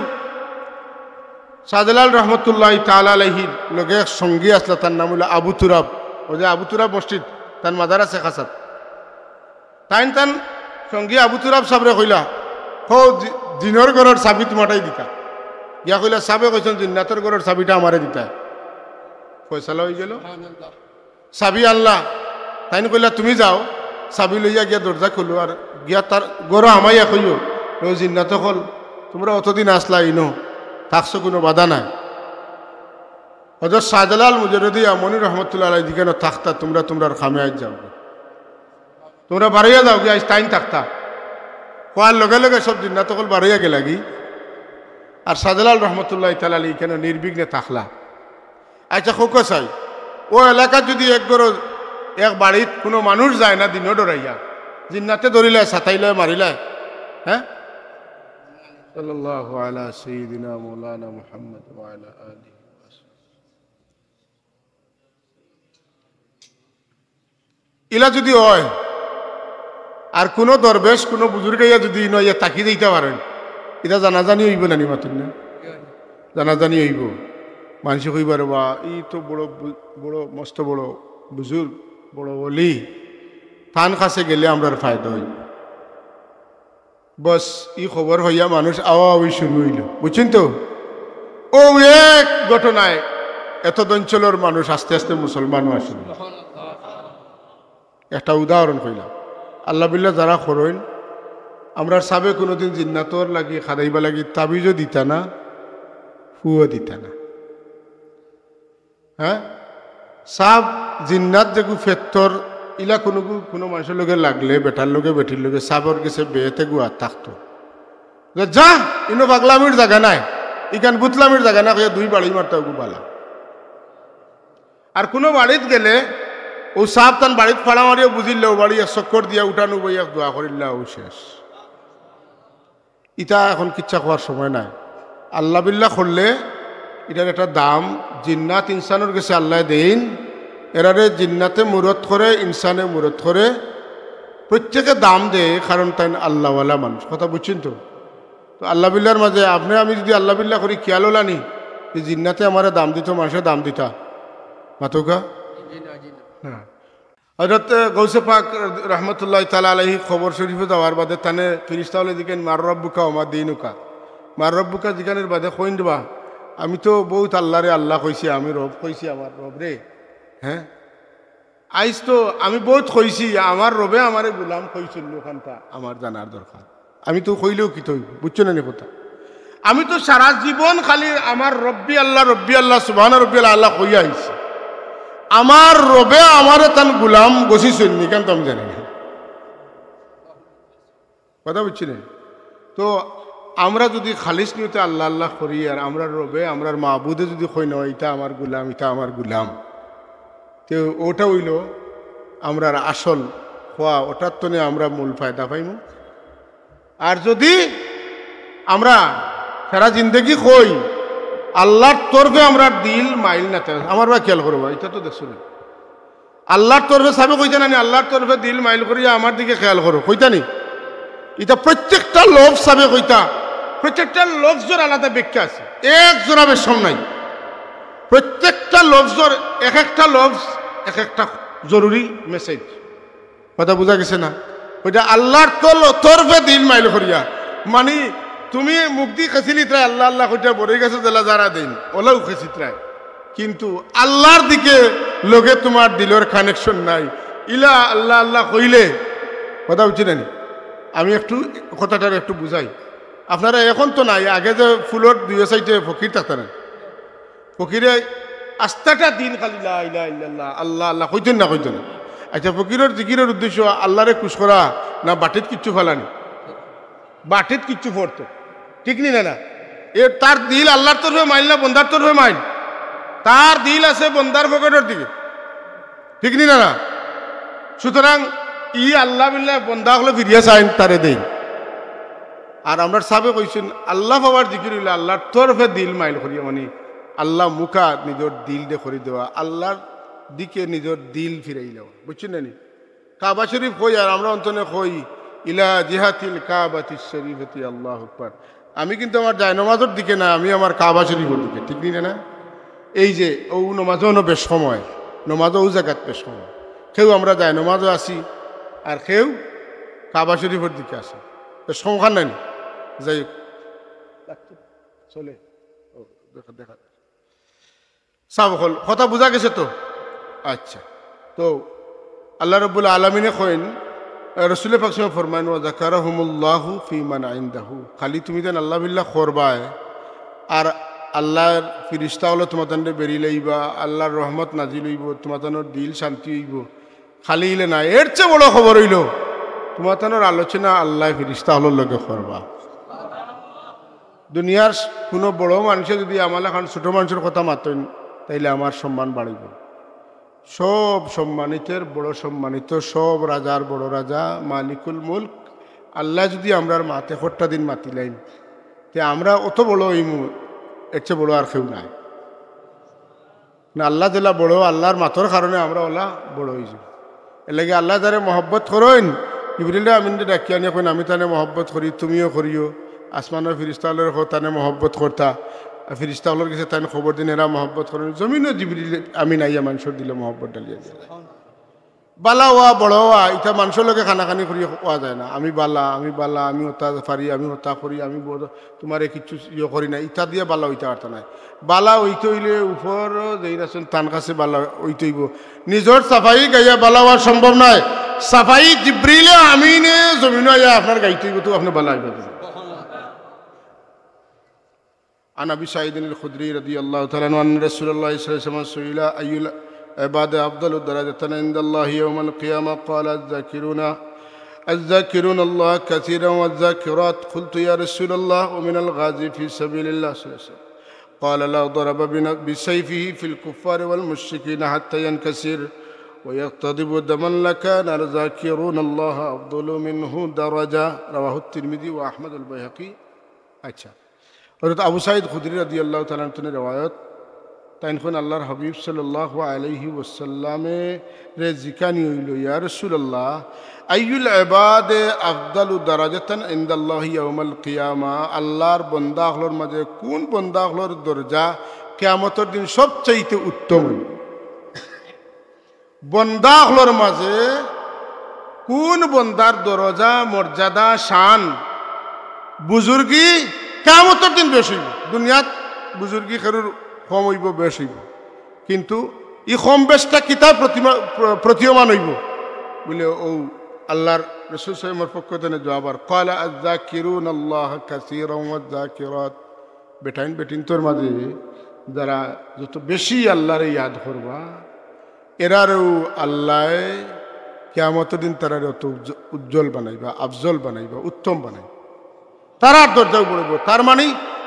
শাহজালাল রহমতুল্লাহ তাআলা আলাইহির লগে এক সঙ্গী আসলা তার নাম হলো আবু তুরাব ও যে আবু তুরাব মসজিদ তার মাদার আছে খাসাত তাইন তান সঙ্গী আবু তুরাব সাবরে কইলা হো জিনর ঘরের চাবি তোমাটাই দিতা ইয়া কইলা সাবে কইছেন জিন্নাতর ঘরের চাবিটা আমারে দিতা ফয়সালা হয়ে গেল চাবি আনলা তাইন কইলা তুমি যাও চাবি লইয়া গিয়া দরজা খুলো আর গিয়া তার গরো আমাইয়া কইও ও জিন্নাত হল তোমরা অতদিন আসলা ইনো থাকছো কোনো বাধা নাই হযরত শাহজালাল মুজাররদি আমনি রহমতুল্লাহ আলাইহি দিকেন থাকতা তোমরা তোমরার খামে আজ যাও তোমরা বাড়াইয়া যাও গিয়া আজ টাইম থাকতা কোয়ার লগে লগে সব জিন্নাত হল বাড়াইয়া গে লাগি আর শাহজালাল রহমতুল্লাহ তাআলা আলাইহি কেন নির্বিঘ্নে থাকলা আচ্ছা খোকা চাই ও এলাকা যদি এক বাড়িত কোনো মানুষ যায় না দিনও ডরাইয়া জিন্নাতে ধরিলে সাতাইলে মারিলে হ্যাঁ সাল্লাল্লাহু আলা সাইয়্যিদিনা মাওলানা মুহাম্মদ ওয়া আলা আলিহি ইলা যদি হয় আর কোনো দরবেশ কোনো বুজুর্গাইয়া যদি নইয়া তাকি দিতে পারেন এটা জানাজানি হইব না নি মাতুন না জানাজানি হইব মানুষ কইবার বা এই তো বড় বড় মস্ত বড় বুজুর্গ বড় ওলি থান কাছে গেলে আমরার ফায়দা হইব বস ই খবর হইয়া মানুষ আওয়া আওয়ি শুরু হইল বুঝছেন তো ও এক ঘটনায় এত অঞ্চলের মানুষ আস্তে আস্তে মুসলমানও আসল একটা উদাহরণ কইলাম আল্লাহ বিল্লাহ যারা খরইন আমরা সাবে কোনোদিন জিন্নাতর লাগি খাদাইবা লাগি তাবিজও দিতা না ফুও দিতা না হ্যাঁ সাব জিন্নাত যেগু ফেত্তর ইলা কোনো মানুষের লগে লাগলে বেটার লগে বেটির লগে সাবর গেছে বেয়েতে গুয়া থাকতো যা ইনো পাগলামির জায়গা নাই ইখান বুতলামির জায়গা না দুই বাড়ি মারতে বালা আর কোনো বাড়িত গেলে ও সাপ তান বাড়িত ফাড়া মারিও বুঝিলে ও বাড়ি এক চক্কর দিয়া উঠানো বই এক দোয়া করিল্লা ও শেষ ইটা এখন কিচ্ছা খাওয়ার সময় নাই আল্লাহ বিল্লাহ করলে এটার একটা দাম জিন্নাত ইনসানের কাছে আল্লাহ দেন এরারে জিন্নাতে মুরত করে ইনসানে মুরত করে প্রত্যেকে দাম দেয় কারণ তাই আল্লাহওয়ালা মানুষ কথা বুঝছেন তো আল্লাহ বিল্লাহর মাঝে আপনি আমি যদি আল্লাহ বিল্লাহ করি খেয়াল হলানি যে জিন্নাতে আমার দাম দিত মানুষের দাম দিতা মাতুকা হ্যাঁ হযরত গৌসে পাক রহমতুল্লাহ তাআলা আলাইহি খবর শরীফে যাওয়ার বাদে তানে ফিরিস্তা হলে দিকেন মার রব্বুকা ওমা দিনুকা মার রব্বুকা জিগানের বাদে কইন দেবা আমি তো বহুত আল্লাহরে আল্লাহ কইছি আমি রব কইছি আমার রব রে হ্যাঁ আইস তো আমি বহুত কইছি আমার রবে আমারে গোলাম কইছিল ওখানটা আমার জানার দরকার আমি তো কইলেও কি তৈব বুঝছো না কথা আমি তো সারা জীবন খালি আমার রব্বি আল্লাহ সুবহান রব্বি আল্লাহ কইয়া আইছি আমার রবে আমার তান গুলাম গছিছেন নি কেন তো আমি জানি না কথা বুঝছি না তো আমরা যদি খালিস নিতে আল্লাহ আল্লাহ করি আর আমরা রবে আমরার মাহবুদে যদি কই না এটা আমার গুলাম এটা আমার গুলাম তো ওটা হইল আমরার আসল হওয়া ওটার তো আমরা মূল ফায়দা পাইম আর যদি আমরা সারা জিন্দগি কই আল্লাহর তরফে আমরা দিল মাইল না আমার বা খেয়াল করবো এটা তো দেখছো না আল্লাহর তরফে সাবে কইতা না আল্লাহর তরফে দিল মাইল করিয়া আমার দিকে খেয়াল করো কইতা নি এটা প্রত্যেকটা লোভ সাবে কইতা প্রত্যেকটা লফজর আলাদা ব্যাখ্যা আছে এক জোড়া বেশম নাই প্রত্যেকটা লফজর এক একটা লফজ এক একটা জরুরি মেসেজ কথা বোঝা গেছে না ওইটা আল্লাহর তরফে দিল মাইল করিয়া মানে তুমি মুক্তি খেছিলি ত্রায় আল্লাহ আল্লাহ কইটা বড়ে গেছে জেলা যারা দিন ওলাও খেছি ত্রায় কিন্তু আল্লাহর দিকে লোকে তোমার দিলের কানেকশন নাই ইলা আল্লাহ আল্লাহ কইলে কথা বুঝছি না আমি একটু কথাটার একটু বুঝাই আপনারা এখন তো নাই আগে যে ফুলর দুই সাইডে ফকির থাকতেন ফকিরে আস্তাটা দিন খালি লা ইলাহা ইল্লাল্লাহ আল্লাহ আল্লাহ কইতেন না আচ্ছা ফকিরের জিকিরের উদ্দেশ্য আল্লাহরে খুশ করা না বাটিত কিচ্ছু ফেলানি? বাটিত কিচ্ছু পড়তো, ঠিক নি না? তার দিল আল্লাহর তরফে মাইল না বন্দার তরফে মাইল? তার দিল আছে বন্দার পকেটের দিকে, ঠিক নি না? সুতরাং ই আল্লাহ বিল্লাহ বন্দা হলে ফিরিয়া চাইন তারে দেই। আর আমরা সাবে কইছেন আল্লাহ বাবার জিকির হইলে আল্লাহর তরফে দিল মাইল করিয়া, মানে আল্লাহ মুখা নিজের দিল দিয়ে করে দেওয়া, আল্লাহর দিকে নিজের দিল ফিরাই দেওয়া, বুঝছেন না? কাবা শরীফ কই আর আমরা অন্তনে কই ইলা জিহাতিল কাবাতিস শরীফতি আল্লাহু আকবার। আমি কিন্তু আমার যায় নমাজের দিকে না, আমি আমার কাবা শরীফের দিকে, ঠিক নি না? এই যে ও নমাজও বেশ সময়, নমাজও ও জায়গাত বেশ সময়, কেউ আমরা যায় নমাজও আসি আর কেউ কাবা শরীফের দিকে আসে, বেশ সংখ্যান নাই যাই চলে। দেখা দেখা সব হল কথা বোঝা গেছে তো? আচ্ছা, তো আল্লাহ রাব্বুল আলামিনে কইন রাসূল পাক সাল্লাল্লাহু আলাইহি ওয়াসাল্লাম ফরমান ওয়া যাকারাহুমুল্লাহু ফি মান ইনদাহু, খালি তুমি দেন আল্লাহ বিল্লাহ করবায় আর আল্লাহর ফিরিস্তা হলো তোমাদের বেরি লইবা, আল্লাহর রহমত নাজিল হইব, তোমাদের দিল শান্তি হইব, খালি ইলে না। এর চেয়ে বড় খবর হইল তোমাদের আলোচনা আল্লাহ ফিরিস্তা হলোর লগে করবা। দুনিয়ার কোনো বড় মানুষে যদি আমার এখন ছোট মানুষের কথা মাতেন তাইলে আমার সম্মান বাড়িব। সব সম্মানিতের বড় সম্মানিত, সব রাজার বড় রাজা, মালিকুল মুলক আল্লাহ যদি আমরার মাতে হট্টা দিন মাতিলাইন তে আমরা অত বড় হইমু, এর চেয়ে বড় আর কেউ নাই না। আল্লাহ যেলা বড়, আল্লাহর মাতর কারণে আমরা ওলা বড় হয়ে যাব। এর লাগে আল্লাহ যারে মহব্বত করেন, ইবরিল আমিন ডাকিয়া নিয়ে কইন আমি তানে মহব্বত করি, তুমিও করিও। আসমানের ফিরিস্তাহলের তানে মহব্বত করতা, ফিরিস্তাহলের কাছে তাই খবর দিন এরা মহব্বত করেন। জমিনও জিবরিল আমিন আইয়া মানুষের দিলে মহব্বত ডালিয়া যায়। বালা ওয়া বড় ওয়া ইটা মানুষের লোকে খানাখানি করি ওয়া যায় না। আমি বালা, আমি বালা, আমি ওটা পারি, আমি ওটা করি, আমি তোমার কিচ্ছু ইয়ে করি না, ইটা দিয়ে বালা ওইটা পারত নাই। বালা ওইতে হইলে উপর যেই আছেন তান কাছে বালা ওইতে হইব। নিজের সাফাই গাইয়া বালা হওয়া সম্ভব নয়। সাফাই জিবরিলে আমিনে জমিন আইয়া আপনার গাইতে হইব, তো আপনি বালা হইব। عن أبي سعيد الخدري رضي الله تعالى عنه أن رسول الله صلى الله عليه وسلم سئل أي العباد أفضل درجة عند الله يوم القيامة قال الذاكرون الله كثيرا والذاكرات قلت يا رسول الله ومن الغازي في سبيل الله صلى الله عليه وسلم قال لا ضرب بسيفه في الكفار والمشركين حتى ينكسر ويقتضب دما لكان الذاكرون الله أفضل منه درجة رواه الترمذي وأحمد البيهقي. अच्छा হযরত আবু সাঈদ খুদরি রাদিয়াল্লাহু তাআলা আনহু রওয়ায়াত তাইনখন আল্লাহর হাবিব সাল্লাল্লাহু আলাইহি ওয়াসাল্লামে রে জিকানি হইল ইয়া রাসূলুল্লাহ আইয়ুল ইবাদে আফদালু দারাজাতান ইনদাল্লাহি ইয়াউমাল কিয়ামা, আল্লাহর বান্দাগুলোর মাঝে কোন বান্দাগুলোর দরজা কিয়ামতের দিন সবচেয়ে উত্তম? বান্দাগুলোর মাঝে কোন বান্দার দরজা, মর্যাদা, শান, বুজুর্গি কিয়ামতের দিন বেশি হইব? দুনিয়াত বুজুর্গি খেরুর কম হইব, বেশ হইব, কিন্তু ই কম বেশটা কিতাব প্রতীয়মান হইব বলে ও আল্লাহর রাসূল সাল্লাল্লাহু পক্ষ থেকে জবাব ক্বালা আয-যাকিরুন আল্লাহ কাসীরান ওয়ায-যাকিরাত, বেটাইন বেটিন তোর মাঝে যারা যত বেশি আল্লাহরে ইয়াদ করবা এরারও আল্লাহ কিয়ামতের দিন তারা অত উজ্জ্বল বানাইবা, আফজল বানাইবা, উত্তম বানাইবা, তারার দরজাও পড়ব। তার মানে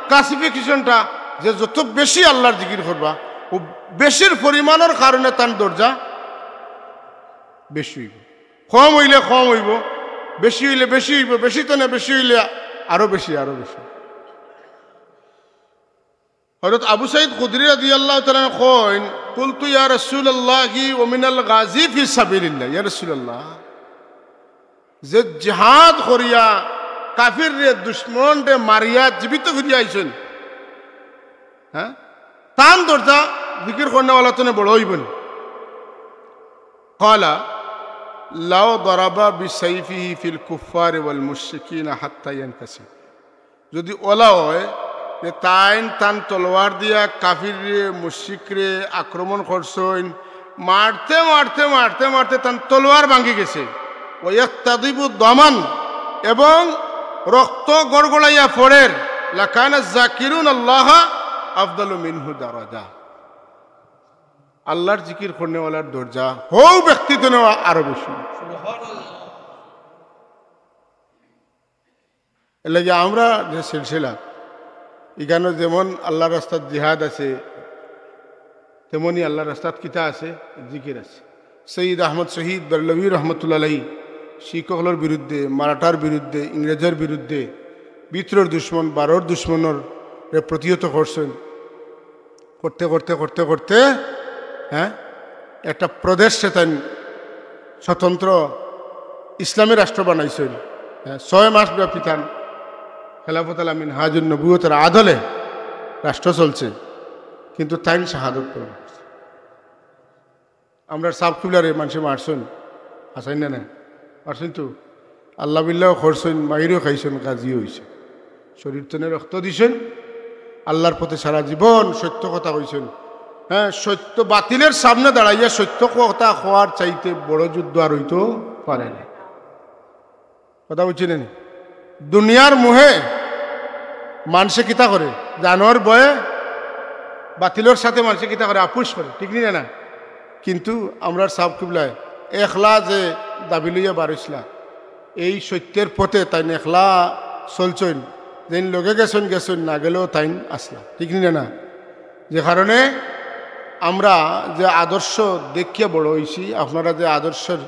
ক্লাসিফিকেশনটা যে যত বেশি আল্লাহর জিকির করবা ও বেশির পরিমাণের কারণে তার দরজা বেশি হইব, কম হইলে কম হইব, বেশি হইলে বেশি হইব, বেশি তো না বেশি হইলে আরো বেশি আরো বেশি। হযরত আবু সাঈদ খুদরি রাদিয়াল্লাহু তাআলা কইন কুলতু ইয়া রাসূলুল্লাহি ওয়া মিনাল গাযী ফি সাবিলিল্লাহ, ইয়া রাসূলুল্লাহ যে জিহাদ করিয়া কাফির রে দুশ্মন রে মারিয়া জীবিত ফিরিয়া আইছেন, হ্যাঁ তান দরজা জিকির করনেওয়ালা তো বড় হইবেন। ক্বালা লাউ দারাবা বিসাইফিহি ফিল কুফার ওয়াল মুশরিকিন হাত্তা ইয়ানকাসির, যদি ওলা হয় যে তান তলোয়ার দিয়া কাফির রে মুশরিক রে আক্রমণ করছেন, মারতে মারতে মারতে মারতে তান তলোয়ার ভাঙি গেছে, ওয়ায়াক্তাদিবু দামান এবং রক্ত গড়গড়াইয়া পড়ের, লাকানা যাকিরুন আল্লাহ আফদালু মিনহু দারাজা, আল্লাহর জিকির করনেওয়ালার দরজা হও ব্যক্তিত্ব নেওয়া আরো বেশি। এর লাগে আমরা যে সিলসিলা এখানে যেমন আল্লাহর রাস্তার জিহাদ আছে, তেমনি আল্লাহর রাস্তাত কিতা আছে, জিকির আছে। সৈয়দ আহমদ শহীদ বেরলভী রহমতুল্লাহ আলাইহি শিখসকলের বিরুদ্ধে, মারাঠার বিরুদ্ধে, ইংরেজের বিরুদ্ধে বিত্রর দুশ্মন, বারোর দুশ্মনের প্রতিহত করছেন। করতে করতে করতে করতে একটা প্রদেশ সেতেন স্বতন্ত্র ইসলামী রাষ্ট্র বানাইছেন। 6 মাস ব্যাপী তান খেলাফত আলা মিনহাজুন নবুয়তের আদলে রাষ্ট্র চলছে, কিন্তু তাইন শাহাদত করছে। আমরা সাব কিবলারে মানুষে মারছেন, হাসাইন না না মারছেন তো, আল্লাহ বিল্লাহ করছেন, মাইরও খাইছেন, গাজিও হয়েছে, শরীর তনে রক্ত দিছেন, আল্লাহর পথে সারা জীবন সত্য কথা কইছেন। সত্য বাতিলের সামনে দাঁড়াইয়া সত্য কথা হওয়ার চাইতে বড় যুদ্ধ আর হইতো পারে না। কথা বুঝছিলেন? দুনিয়ার মোহে মানুষে কিতা করে, জানোয়ার বয়ে বাতিলের সাথে মানুষে কিতা করে, আপুস করে, ঠিক নিয়ে না? কিন্তু আমরা সাব কিবলায় একলা যে দাবি লইয়া বাড়িছিলা, এই সত্যের পথে তাই একলা চলছেন, যেন লগে গেছেন গেছেন, না গেলেও তাইন আসলা, ঠিক নিয়ে না? যে কারণে আমরা যে আদর্শ দেখিয়া বড় হয়েছি, আপনারা যে আদর্শের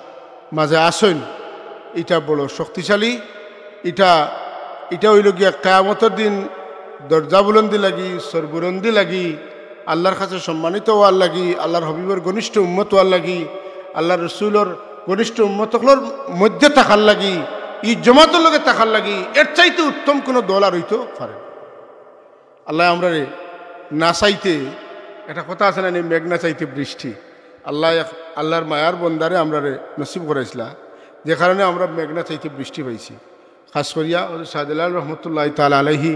মাঝে আসেন, এটা বড় শক্তিশালী। এটা হইল গিয়া কিয়ামতের দিন দরজা বুলন্দি লাগি, সরবুরন্দি লাগি, আল্লাহর কাছে সম্মানিত হওয়ার লাগি, আল্লাহর হবিবর ঘনিষ্ঠ উম্মত হওয়ার লাগি, আল্লাহ রসুলের ঘনিষ্ঠ উম্মতগুলোর মধ্যে থাকার লাগি, ই জমাতের লগে থাকার লাগি, এর চাইতে উত্তম কোনো দল আর হইতে পারে। আল্লাহ আমরা না চাইতে, একটা কথা আছে না, মেঘ না চাইতে বৃষ্টি। আল্লাহর মায়ার বন্দারে আমরা নসিব করাইছিলা, যে কারণে আমরা মেঘনা চাইতে বৃষ্টি পাইছি। খাস করিয়া শাহজালাল রহমতুল্লাহ তাআলা আলাইহি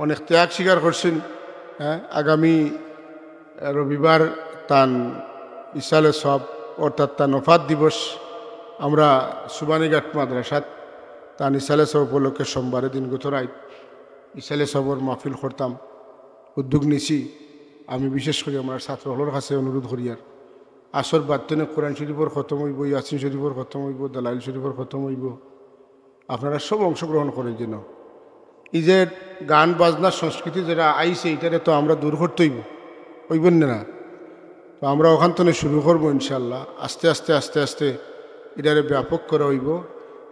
অনেক ত্যাগ স্বীকার করছেন। আগামী রবিবার তান ইসালে সব অর্থাৎ তান ওফাত দিবস আমরা সুবানীঘাট মাদ্রাসাত তান ইসালে সব উপলক্ষে সোমবারের দিন গতরাই ইসালে সবর মাহফিল করতাম উদ্যোগ নিছি। আমি বিশেষ করে আমার ছাত্রসকলের কাছে অনুরোধ করি, আর আসর বাদতনে কোরআন শরীফর খতম হইব, ইয়াসিন শরীফর খতম হইব, দালাইল শরীফর খতম হইব, আপনারা সব অংশগ্রহণ করেন। যেন এই যে গান বাজনার সংস্কৃতি যেটা আইছে, এটারে তো আমরা দূর করতে হইবেন না। তো আমরা ওখান থেকে শুরু করবো ইনশাল্লাহ, আস্তে আস্তে আস্তে আস্তে এটারে ব্যাপক করা হইব।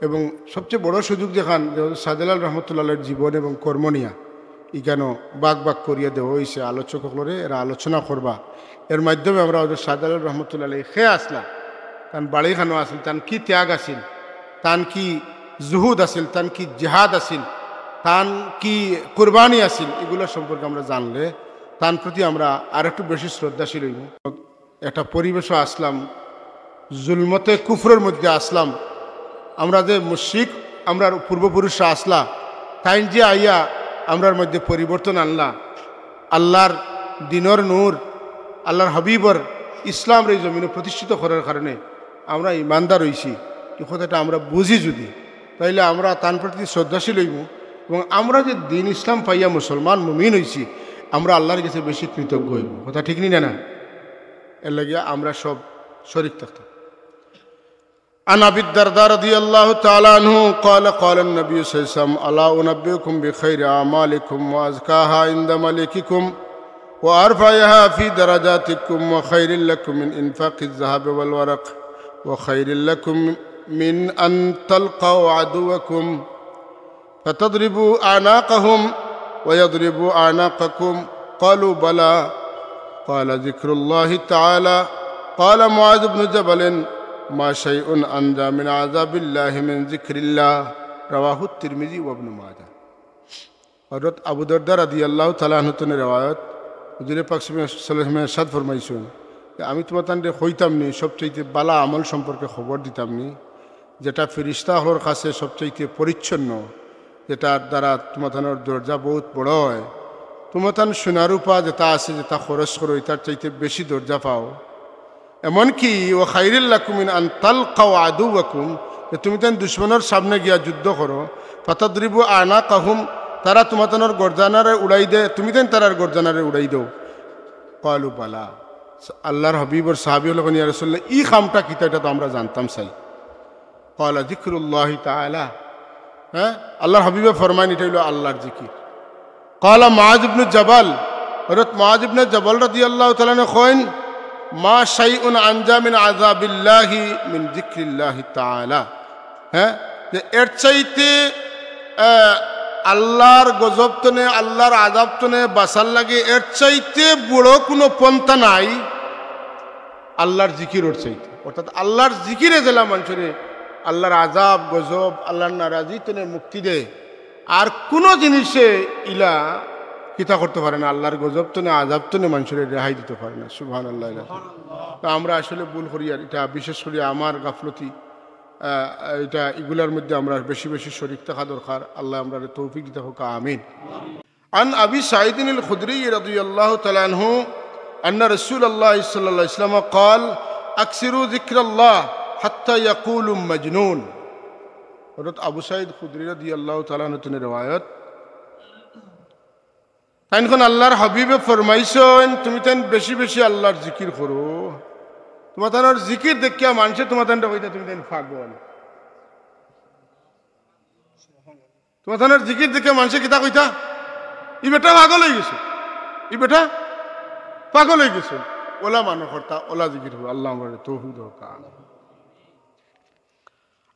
এবং সবচেয়ে বড় সুযোগ দেখান শাহজালাল রহমতুল্লাহের জীবন এবং কর্ম নিয়া ইখানো বাগ বাগ করিয়া দেওয়া হয়েছে আলোচকসকলরে, এরা আলোচনা করবা। এর মাধ্যমে আমরা ওদের শাহজালাল রহমতুল্লাহ খেয়ে আসলাম, তান বাড়িখানো আসিল, তান কি ত্যাগ আসিল, তান কি জুহুদ আসিল, তান কি জিহাদ আসিল, তান কি কুরবানি আসিল, এগুলো সম্পর্কে আমরা জানলে তার প্রতি আমরা আর একটু বেশি শ্রদ্ধাশীল হইব। একটা পরিবেশও আসলাম, জুলমতে কুফরের মধ্যে আসলাম। আমরা যে মুশরিক আমরা পূর্বপুরুষরা আসলা, তাই যে আইয়া আমরার মধ্যে পরিবর্তন আনলা, আল্লাহর দিনর নূর, আল্লাহর হাবিবর ইসলাম এই জমিনে প্রতিষ্ঠিত করার কারণে আমরা ইমানদার হইছি, এই কথাটা আমরা বুঝি যদি, তাইলে আমরা তার প্রতি শ্রদ্ধাশীল হইব। এবং আমরা যে দিন ইসলাম পাইয়া মুসলমান মুমিন হইছি, আমরা আল্লাহর কাছে বেশি কৃতজ্ঞ হইব। কথা ঠিক নি না? এর লাগিয়া আমরা সব শরীক থাকতাম। عن أبي الدرداء رضي الله تعالى عنه قال قال النبي صلى الله عليه وسلم ألا أنبئكم بخير أعمالكم وأزكاها عند ملككم وأرفعها في درجاتكم وخير لكم من إنفاق الذهب والورق وخير لكم من أن تلقوا عدوكم فتضربوا أعناقهم ويضربوا أعناقكم قالوا بلى قال ذكر الله تعالى قال معاذ بن جبل ما شيء أندى من عذاب الله من ذكر الله رواه الترمذي وابن ماجه। হযরত আবু দরদা রাদিয়াল্লাহু তাআলা আনহু থেকে রওয়ায়াত, হুজুর পাক সাল্লাল্লাহু আলাইহি ওয়াসাল্লাম ইরশাদ ফরমাইছেন, আমি তোমাদের কইতাম নি সবচাইতে বালা আমল সম্পর্কে খবর দিতাম নি, যেটা ফেরেশতাদের কাছে সবচাইতে পরিচ্ছন্ন, যেটার দ্বারা তোমাদের দরজা বহুত বড় হয়, তোমাদের সোনারূপা যেটা আছে, যেটা খরচ করো, এটার চাইতে বেশি দরজা পাও। এমনকি ও খাইরুল লাকুম মিন আন তালকাউ আদুওয়াকুম, তুমি তার দুশ্মনের সামনে গিয়া যুদ্ধ করো, ফাতাদরিবু আনাকাহুম, তারা তোমাদের গর্দানারে উড়াই দে, তুমি তেন তারার গর্দানারে উড়াই দাও। ক্বালু বালা, আল্লাহর হাবিবর সাহাবী হল ইয়া রাসূলুল্লাহ ই খামটা কিতা এটা তো আমরা জানতাম চাই ক্বালা যিকরুল্লাহি তাআলা হ্যাঁ আল্লাহর হাবিবে ফরমান এটা হলো আল্লাহর জিকির ক্বালা মুআয ইবনে জাবাল হযরত মুআয ইবনে জাবাল রাদিয়াল্লাহু তাআলা নে কইন মা শাইউন আনজা মিন আযাবিল্লাহি মিন যিকরিল্লাহি তাআলা হ্যাঁ যে এর চাইতে আল্লাহর গজব তনে আল্লাহর আযাব তনে বাঁচার লাগে এর চাইতে বড় কোনো পন্থা নাই আল্লাহর জিকির ওর চাইতে অর্থাৎ আল্লাহর জিকিরে জেলা মানুষরে আল্লাহর আযাব গজব আল্লাহর নারাজি তনে মুক্তি দেয় আর কোনো জিনিসে ইলা কিতা করতে পারে না আল্লাহর গজব তনে আযাব তনে মানুষের রেহাই দিতে পারে না সুবহানাল্লাহ তো আমরা আসলে ভুল করি আর এটা বিশেষ করে আমার গাফলতি এটা এগুলার মধ্যে আমরা বেশি বেশি শরীক থাকা দরকার আল্লাহ আমরা তৌফিক দিতে হোক আমিন আন আবি সাঈদ আল খুদরি রাদিয়াল্লাহু তাআলা আনহু আন্না রাসূলুল্লাহ সাল্লাল্লাহু আলাইহি ওয়াসাল্লাম قال اكثروا ذكر الله حتى يقول مجنون হযরত আবু সাঈদ খুদরি রাদিয়াল্লাহু তাআলা আনহু থেকে রওয়ায়াত তাইনখন আল্লাহর হাবিবে ফরমাইছেন তুমি তান বেশি বেশি আল্লাহর জিকির করো তোমার তার জিকির দেখিয়া মানুষে তোমার তানটা কইতা তুমি তান পাগল তোমার তার জিকির দেখিয়া মানুষে কিতা কইতা ই বেটা পাগল হয়ে গেছে ই বেটা পাগল হয়ে গেছে ওলা মানো করতা ওলা জিকির করো আল্লাহ আমাদের তৌফিক দাও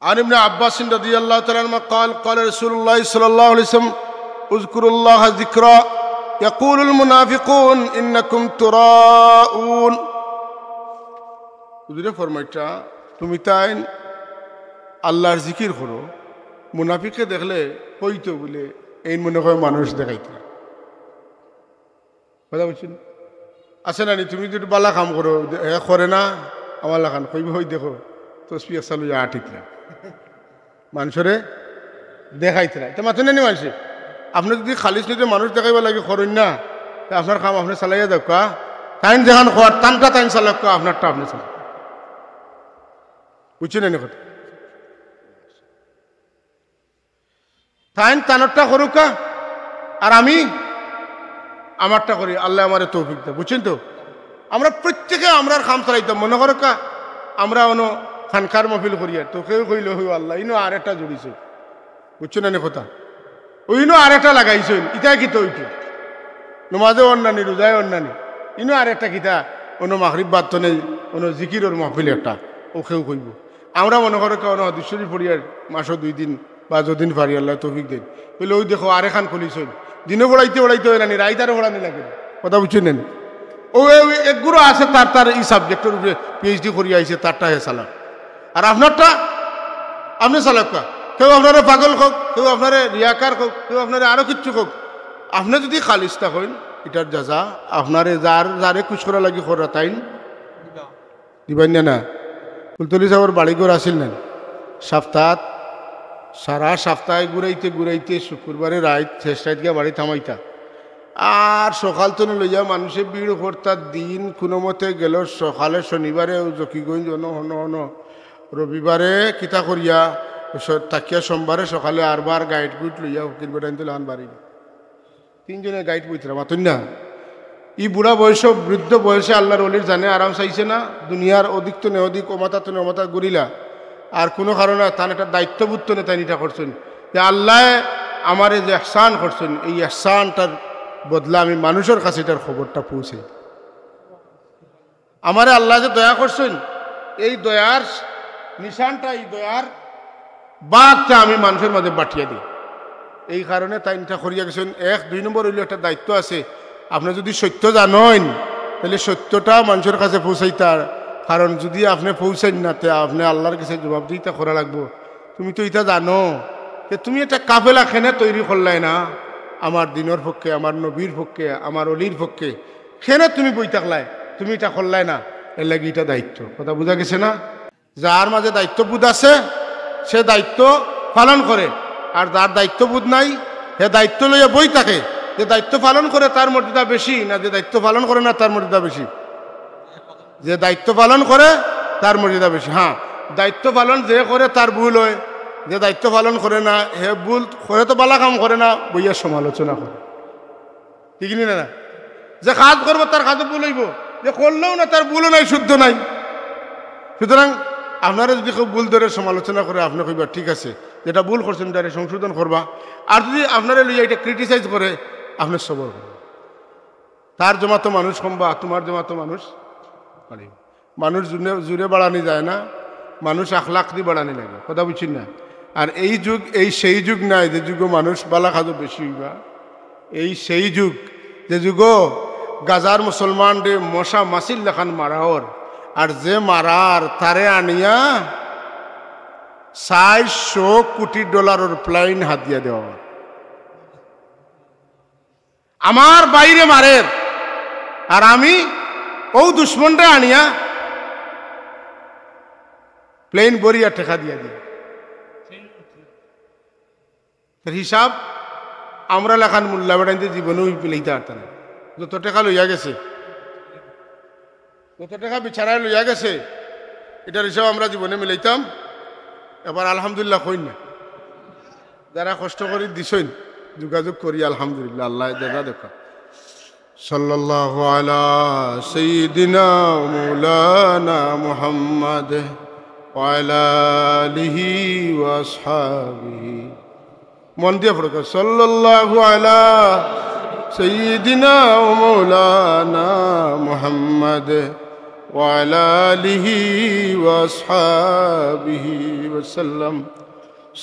عن ابن عباس رضي الله تعالى عنهما قال قال رسول الله صلى الله عليه وسلم اذكروا الله ذكرا يقول المنافقون انكم تراءون বুঝলে ফরমাইটা তুমি তাই আল্লাহর জিকির করো মুনাফিককে দেখলে কইতো বলে এই মনে হয় মানুষ দেখাইতে কথা বলছেন আছে না তুমি যদি বালা কাম করো করে না আমার লাগান কইব হই দেখো তসবি চালু আটিতরা মানুষরে দেখাইতে না তো মাথা নেই মানুষে আপনি যদি খালিস নিতে মানুষ দেখাইব লাগে করেন না আপনার কাম আপনি চালাইয়া দেখ টাইম দেখান খোয়ার টানটা টাইম চালাক আপনারটা আপনি চালাক বুঝছেন না কথা টাইম টানরটা করুক আর আমি আমারটা করি আল্লাহ আমার তৌফিক দেয় বুঝছেন তো আমরা প্রত্যেকে আমরার কাম চালাইতাম মনে করো আমরা অন্য খানকার মফিল করিয়া তো কেউ কইল হই আল্লাহ ইনো আর একটা জড়িছে বুঝছো না কথা ওইনো আর একটা লাগাইছেন ইটা কিতা ওইটো নমাজে অন্যানি রোজায় অন্যানি ইনো আর একটা কিতা অন্য মাগরিব বাদ তো নেই অন্য জিকিরের মহফিল একটা ও কেউ কইব আমরা মনে করো কেউ দুশ্বরী পড়িয়ার মাসও 2 দিন বা যদিন পারি আল্লাহ তৌফিক দেন বলে ওই দেখো আর এখান খুলিছেন দিনে ওড়াইতে হয় না রাইতারে ওড়ানি লাগে কথা বুঝছেন না ও একগুলো আছে তার এই সাবজেক্টের উপরে পিএইচডি করিয়া আইছে তারটা হে চালাক আর আপনারটা আপনি চালাক কেউ আপনারা পাগল হোক কেউ আপনারা রিয়াকার হোক কেউ আপনারা আরো কিচ্ছু হোক আপনি যদি খালিস্তা হইন এটার যাজা আপনারে যারে কুছ করা লাগি করা তাইন দিবেন না ফুলতলি সাহেবের বাড়িঘর আসিল না সপ্তাহ সারা সপ্তাহে ঘুরাইতে শুক্রবারে রাত শেষ রাত গিয়ে বাড়ি থামাইতা আর সকাল তো লইয়া মানুষে ভিড় করতার দিন কোনো মতে গেল সকালে শনিবারে জকিগঞ্জ হন রবিবারে কিতা করিয়া তাকিয়া সোমবারে সকালে আরবার গাইড গুইট লইয়া হুকির বেটাইন তো লান বাড়ি 3 জনে গাইড বইতরা মাতুন না ই বুড়া বয়স বৃদ্ধ বয়সে আল্লাহর ওলির জানে আরাম চাইছে না দুনিয়ার অধিক তো নে অধিক অমাতা তো অমাতা ঘুরিলা আর কোনো কারণে তার একটা দায়িত্ববোধ তো তাই নিটা করছেন যে আল্লাহ আমার যে ইহসান করছেন এই ইহসানটার বদলা আমি মানুষের কাছে এটার খবরটা পৌঁছে আমারে আল্লাহ যে দয়া করছেন এই দয়ার নিশানটা এই দয়ার বাদটা আমি মানুষের মাঝে বাটিয়ে দিই এই কারণে তাই নিটা করিয়া গেছেন 1 2 নম্বর হইলে একটা দায়িত্ব আছে আপনি যদি সত্য জানেন তাহলে সত্যটা মানুষের কাছে পৌঁছাইতার কারণ যদি আপনি পৌঁছাইন না তে আপনি আল্লাহর কাছে জবাবদিহিতা করা লাগবো তুমি তো এটা জানো যে তুমি একটা কাফেলা খেনে তৈরি করলাই না আমার দিনের পক্ষে আমার নবীর পক্ষে আমার অলির পক্ষে খেনে তুমি বই থাকলাই তুমি এটা করলাই না এর লাগে এটা দায়িত্ব কথা বোঝা গেছে না যার মাঝে দায়িত্ববোধ আছে সে দায়িত্ব পালন করে আর যার দায়িত্ববোধ নাই সে দায়িত্ব লইয়া বই থাকে যে দায়িত্ব পালন করে তার মর্যাদা বেশি না যে দায়িত্ব পালন করে না তার মর্যাদা বেশি যে দায়িত্ব পালন করে তার মর্যাদা বেশি হ্যাঁ দায়িত্ব পালন যে করে তার ভুল হয় যে দায়িত্ব পালন করে না হে ভুল করে তো বালা কাম করে না বইয়া সমালোচনা করে ঠিক না যে কাজ করবো তার কাজও ভুল হইব যে করলেও না তার ভুলও নাই, শুদ্ধ নাই। সুতরাং আপনারা যদি কেউ ভুল ধরে সমালোচনা করে, আপনি কইবা ঠিক আছে, যেটা ভুল করছেন তারা সংশোধন করবা। আর যদি আপনারা লইয়া এটা ক্রিটিসাইজ করে, আপনি সবর করবেন। তার জমাতো মানুষ কমবা, তোমার জমাতো মানুষ বাড়িব। মানুষ জুড়ে বাড়ানি যায় না, মানুষ আখলাখ দিয়ে বাড়ানি লাগে, কথা বুঝছেন না? আর এই যুগ সেই যুগ নাই যে যুগ মানুষ বালা খাজো বেশি হইবা। এই সেই যুগ যে যুগ গাজার মুসলমান রে মশা মাসিল লেখান মারাওর, আর যে মারার তারে আনিয়া $400 কোটি প্লেন হাতিয়া দেওয়া। আমার বাইরে মারের, আর আমি ও দুশ্মনরে আনিয়া প্লেন বরিয়া টেকা দিয়া দিই। হিসাব আমরা লেখান মোল্লা বেড়াইতে জীবনেও পেলেইতে পারতাম। যত টাকা লইয়া গেছে, যত টাকা বিছানায় লইয়া গেছে, এটার হিসাব আমরা জীবনে মিলাইতাম। এবার আলহামদুলিল্লাহ কই না, যারা কষ্ট করে দিছইন যোগাযোগ করি আলহামদুলিল্লাহ, আল্লাহ দেখা দেখা। সাল্লাল্লাহু আলা সাইয়্যিদিনা মাওলানা মুহাম্মদ ওয়া আলা আলিহি ওয়া আসহাবিহি। মন দিয়ে পড়ো, সাল্লাল্লাহু আলা সাইয়্যিদিনা মাওলানা মুহাম্মদ ওয়া আলা আলিহি ওয়া আসহাবিহি ওয়া সাল্লাম।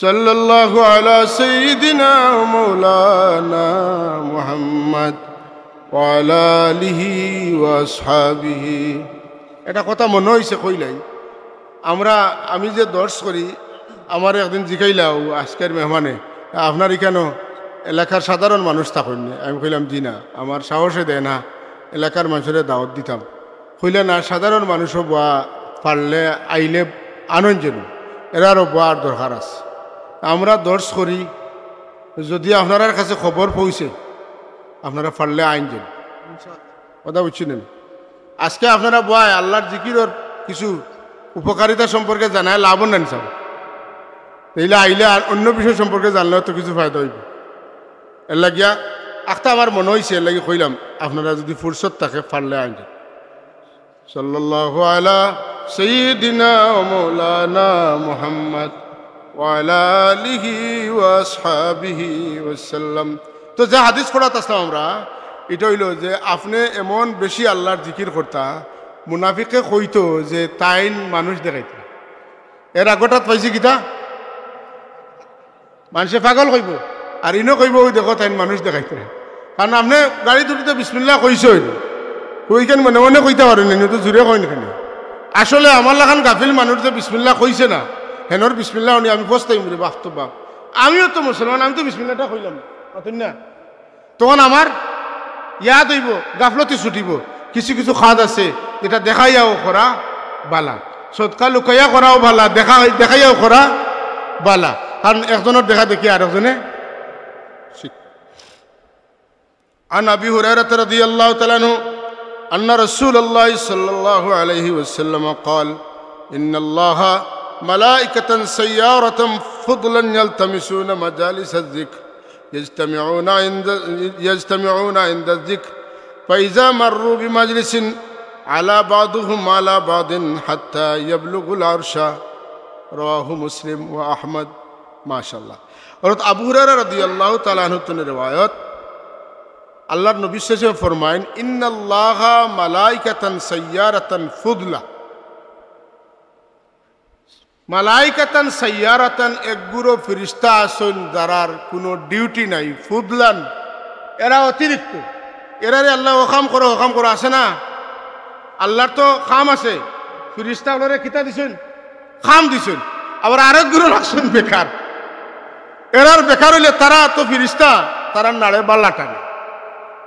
সাল্লাল্লাহু আলা সাইয়্যিদিনা মাওলানা মুহাম্মদ ওয়া আলা আলিহি ওয়া আসহাবিহি। এটা কথা মনে হইছে কইলাই। আমি যে দর্শ করি, আমার একদিন জিকাইলাও আজকের মেহমানে, আপনার কেন এলাকার সাধারণ মানুষ থাকেন? আমি কইলাম জি না, আমার সাহসে দেয় না, এলাকার মানুষের দাওয়াত দিতাম। কইলে না, সাধারণ মানুষও বা পারলে আইলে আনন্দ যেন, এরারও বার দরকার আছে। আমরা দর্শ করি, যদি আপনার কাছে খবর পৌঁছে, আপনারা পারলে আইন যেন, কথা বুঝছেন? আজকে আপনারা বয় আল্লাহর জিকিরের কিছু উপকারিতা সম্পর্কে জানায় লাভ নেন সব, এইলে আইলে আর অন্য বিষয় সম্পর্কে জানলেও তো কিছু ফায়দা হইব। এর লাগিয়া একটা আমার মনে হয়েছে, এর লাগি কইলাম আপনারা যদি ফুরসত থাকে পারলে আইন। সাল্লাল্লাহু আলা সাইয়্যিদিনা মাওলানা মুহাম্মদ ওয়া আলা আলিহি ওয়া আসহাবিহি ওয়া সাল্লাম। তো যে হাদিস পড়াত আসলাম আমরা, এটা হইল যে আপনি এমন বেশি আল্লাহর জিকির করতা, মুনাফিকে কইতো যে তাইন মানুষ দেখাইতা। এর আগটাত পাইছে কিতা, মানুষে পাগল কইব, আর ইনো কইব ওই দেখো তাইন মানুষ দেখাইতে। কারণ আপনি গাড়ি দুটিতে বিসমিল্লাহ কইছই, কইকেন মনে মনে কইতে পারেন, তো জুড়ে কই না। আসলে আমার লাগান গাফিল মানুষ যে বিসমিল্লাহ কইছে না, হেনর বিসমিল্লাহ উনি আমি পস্তাইম রে, বাস্তব বাপ। আমিও তো মুসলমান, আমি তো বিসমিল্লাহটা কইলাম না, তখন আমার ইয়াদ হইব, গাফলতি ছুটিব। কিছু কিছু খাদ আছে যেটা দেখাইয়াও করা বালা, সৎকা লুকাইয়া করাও বালা, দেখাইয়াও করা বালা। কারণ একজনের দেখা দেখি আর একজনে শিখ। عن أبي هريرة رضي الله تعالى عنه أن رسول الله صلى الله عليه وسلم قال إن الله ملائكة سيارة فضلا يلتمسون مجالس الذكر يجتمعون عند الذكر فإذا مروا بمجلس على بعضهم على بعض حتى يبلغ العرش رواه مسلم وأحمد ما شاء الله. और अबू हुरैरा रदियल्लाहु ताला अन्हु की रिवायत, আল্লাহর নবী সাল্লাল্লাহু আলাইহি ওয়াসাল্লাম ফরমায়েন, ইন্নাল্লাহা মালাইকাতান সাইয়ারাতান ফুদলা। মালাইকাতান সাইয়ারাতান, একগুলো ফেরেশতা আছেন যারার কোনো ডিউটি নাই, ফুদলান এরা অতিরিক্ত, এরারে আল্লাহ ওখাম করো আছে না, আল্লাহর তো খাম আছে, ফেরেশতা ওরে কিতা দিছেন, খাম দিছেন। আবার আরেকগুলো রাখছেন বেকার, এরার বেকার হইলে তারা তো ফেরেশতা, তারা নাড়ে বাল্লা টানে।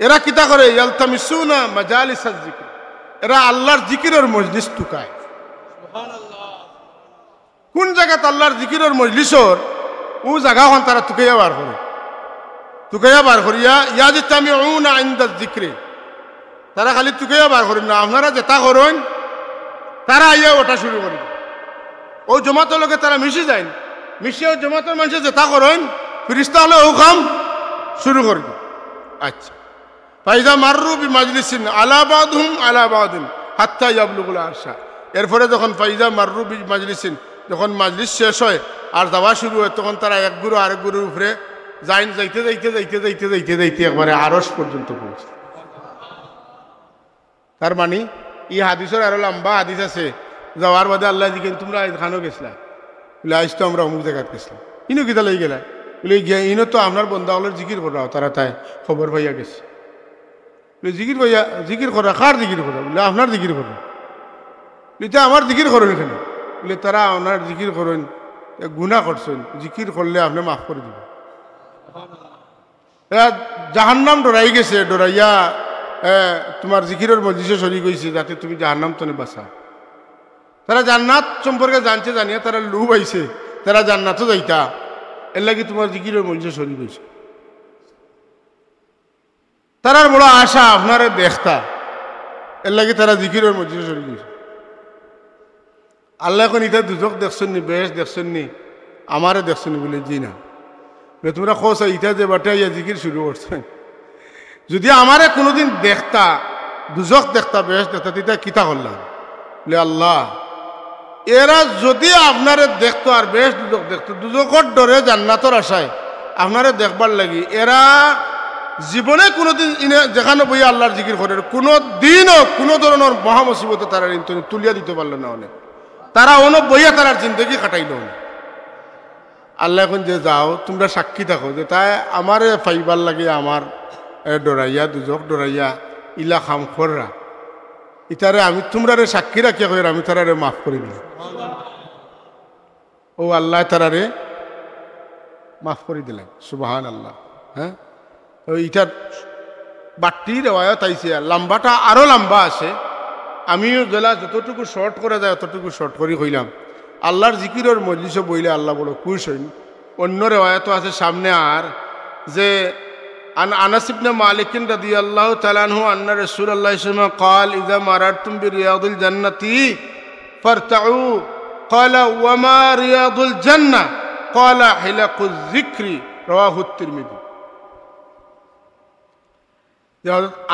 এরা কিতা করে, ইয়ালতামিসুনা মাজালিসাজ যিকর, এরা আল্লাহর জিকিরের মজলিস টুকায়। সুবহানাল্লাহ। কোন জায়গাত আল্লাহর জিকিরের মজলিসর ও জায়গাখন তারা টুকাইয়া বার করিয়া ইয়াজতামিউনা ইনদাজ যিকরি, তারা খালি টুকাইয়া বার করেন না, আপনারা যেটা করেন তারা আইয়া ওটা শুরু করেন। ও জমাতের লোকে তারা মিশে যায়, মিশিয়ে জমাতের মানুষের যেটা করেন ফেরেশতা হলে ও কাম শুরু করে। আচ্ছা, ফাইজা মাররু বিমাজলিসিন আলা বাদহুম আলা বাদিন হাত্তা ইয়াবলুগুল আরশা। এরপরে যখন ফাইজা মাররু বিমাজলিসিন, যখন মাজলিস শেষ হয় আর যাওয়া শুরু হয়, তখন তারা এক গুরু আরেক গুরুর উপরে যাইতে যাইতে যাইতে যাইতে যাইতে যাইতে একবারে আরশ পর্যন্ত পৌঁছে। তার মানে ই হাদিসের আরো লম্বা হাদিস আছে। যাওয়ার বাদে আল্লাহ জিজ্ঞেন তোমরা খানো গেছিলা, বলে আইস তো আমরা অমুক জায়গায় গেছিলাম। ইনো কিতা লই গেলা, বলে গিয়া ইনো তো আপনার বন্ধা হলের জিকির করা, তারা তাই খবর পাইয়া গেছে। বলে জিকির পাইয়া জিকির করা, কার জিকির করা? বলে আপনার জিকির করা। বলে আমার জিকির করেন এখানে? বলে তারা আপনার জিকির করেন, গুনাহ করছেন, জিকির করলে আপনি মাফ করে দিবেন। জাহান্নাম ডরাই গেছে, ডরাইয়া তোমার জিকিরের মজলিসে শরীক হইছে যাতে তুমি জাহান্নাম তনে বাঁচা। তারা জান্নাত সম্পর্কে জানছে, জানিয়া তারা লুভ আইছে, তারা জান্নাতও যাইতা, এর লাগি তোমার জিকিরের মজলিসে শরীক হইছে। তারার বড় আশা আপনারে দেখতা, এর লাগি তারা জিকিরের মজলিসে শরীক হইছে। আল্লাহ এখন ইটা দুজক দেখছেন নি, বেশ দেখছেন নি, আমারে দেখছেন নি? বলে জি না। বলে তোমরা খোঁজ ইটা যে বাটে ইয়া জিকির শুরু করছেন, যদি আমারে কোনোদিন দেখতা, দুজক দেখতা, বেশ দেখতা, তিতা কিতা করলাম? বলে আল্লাহ, এরা যদি আপনারে দেখতো আর বেশ দুজক দেখতো, দুজকর ডরে জান্নাতর আশায় আপনারে দেখবার লাগি, এরা জীবনে কোনোদিন যেখানে বই আল্লাহর জিকির করে কোনো দিনও কোনো ধরনের মহামুসিবতে তারা তুলিয়া দিতে পারলো না। অনেক তারা অনেক বইয়া তারার জিন্দগি কাটাইল না। আল্লাহ এখন যে যাও তোমরা সাক্ষী থাকো যে তাই আমারে ফাইবার লাগে, আমার ডরাইয়া দুজক ডরাইয়া ইলা খাম খররা, ইতারে আমি তোমরারে সাক্ষী রাখিয়া কই আমি তারারে মাফ করে দিলাম। ও আল্লাহ তারারে মাফ করে দিলেন, সুবহান আল্লাহ। হ্যাঁ, ইটার বাট্টি রেওয়ায়ত আইছে, লম্বাটা আরো লম্বা আছে। আমিও জেলা যতটুকু শর্ট করা যায় অতটুকু শর্ট করে কইলাম। আল্লাহর জিকিরের মজলিসে বইলে আল্লাহ বড় খুশ হইন। অন্য রেওয়ায়ত আছে সামনে আর যে আনাস ইবনে মালিক রাদিয়াল্লাহু তাআলা আনহু আন্না রাসূলুল্লাহ সাল্লাল্লাহু আলাইহি ওয়াসাল্লাম قال اذا مررتم برياض الجنه فارتعوا قال وما رياض الجنه قال حلق الذكر رواه الترمذي।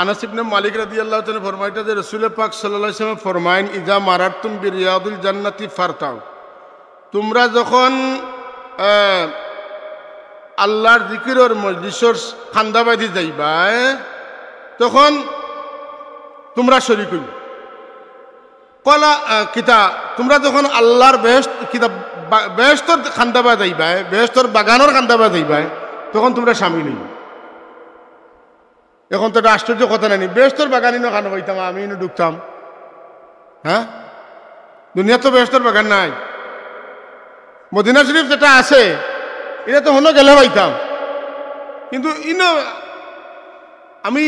আনাস ইবনে মালিক রাদিয়াল্লাহু তাআলা ফরমাইতা যে রাসূল পাক সাল্লাল্লাহু আলাইহি ওয়াসাল্লাম ফরমায়েন ইজা মারারতুম বিরিয়াদুল জান্নাতি ফারতাউ, তোমরা যখন আল্লাহর জিকিরের মজলিসের খান্দাবাদি যাইবা তখন তোমরা শরীক হইবে। কলা কিতা তোমরা যখন আল্লাহর বেহেশত কিতা বেহেশতর খান্দাবা যাইবা, বেহেশতর বাগানের খান্দাবা যাইবা, তখন তোমরা শামিল হইবে। এখন তো একটা আশ্চর্য কথা নানি, বেহেশতর বাগানই না খানো হইতাম, আমি ঢুকতাম। হ্যাঁ, দুনিয়া তো বেহেশতর বাগান নাই। মদিনা শরীফ যেটা আছে এটা তো হনো গেলে পাইতাম, কিন্তু ইনো আমি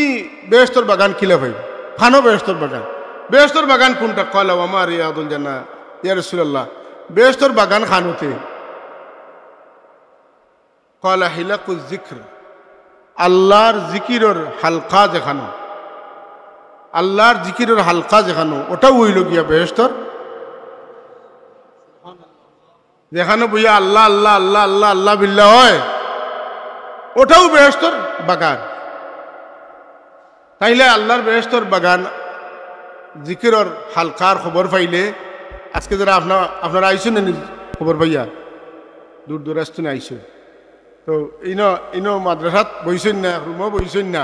বেহেশতর বাগান কিলে পাই খানো। বেহেশতর বাগান, বেহেশতর বাগান কোনটা? কলা আমার রিয়াদুল জান্নাহ ইয়া রাসূলুল্লাহ, বেহেশতর বাগান খানোতে কলা হিলাকুজ যিকর, আল্লাহর জিকিরের হালকা যেখানো, আল্লাহর জিকিরের হালকা যেখানো, ওটাও হইল গিয়া বেহেশতর। যেখানে বইয়া আল্লাহ আল্লাহ আল্লাহ আল্লাহ আল্লাহ বিল্লাহ হয়, ওটাও বেহেশতর বাগান। তাইলে আল্লাহর বেহেশতর বাগান জিকিরের হালকার খবর পাইলে, আজকে যারা আপনারা আইসুন খবর পাইয়া দূর দূরাস্ত আইসুন, তো ইনো মাদ্রাসাত বইছেন না, রুমও বইছেন না,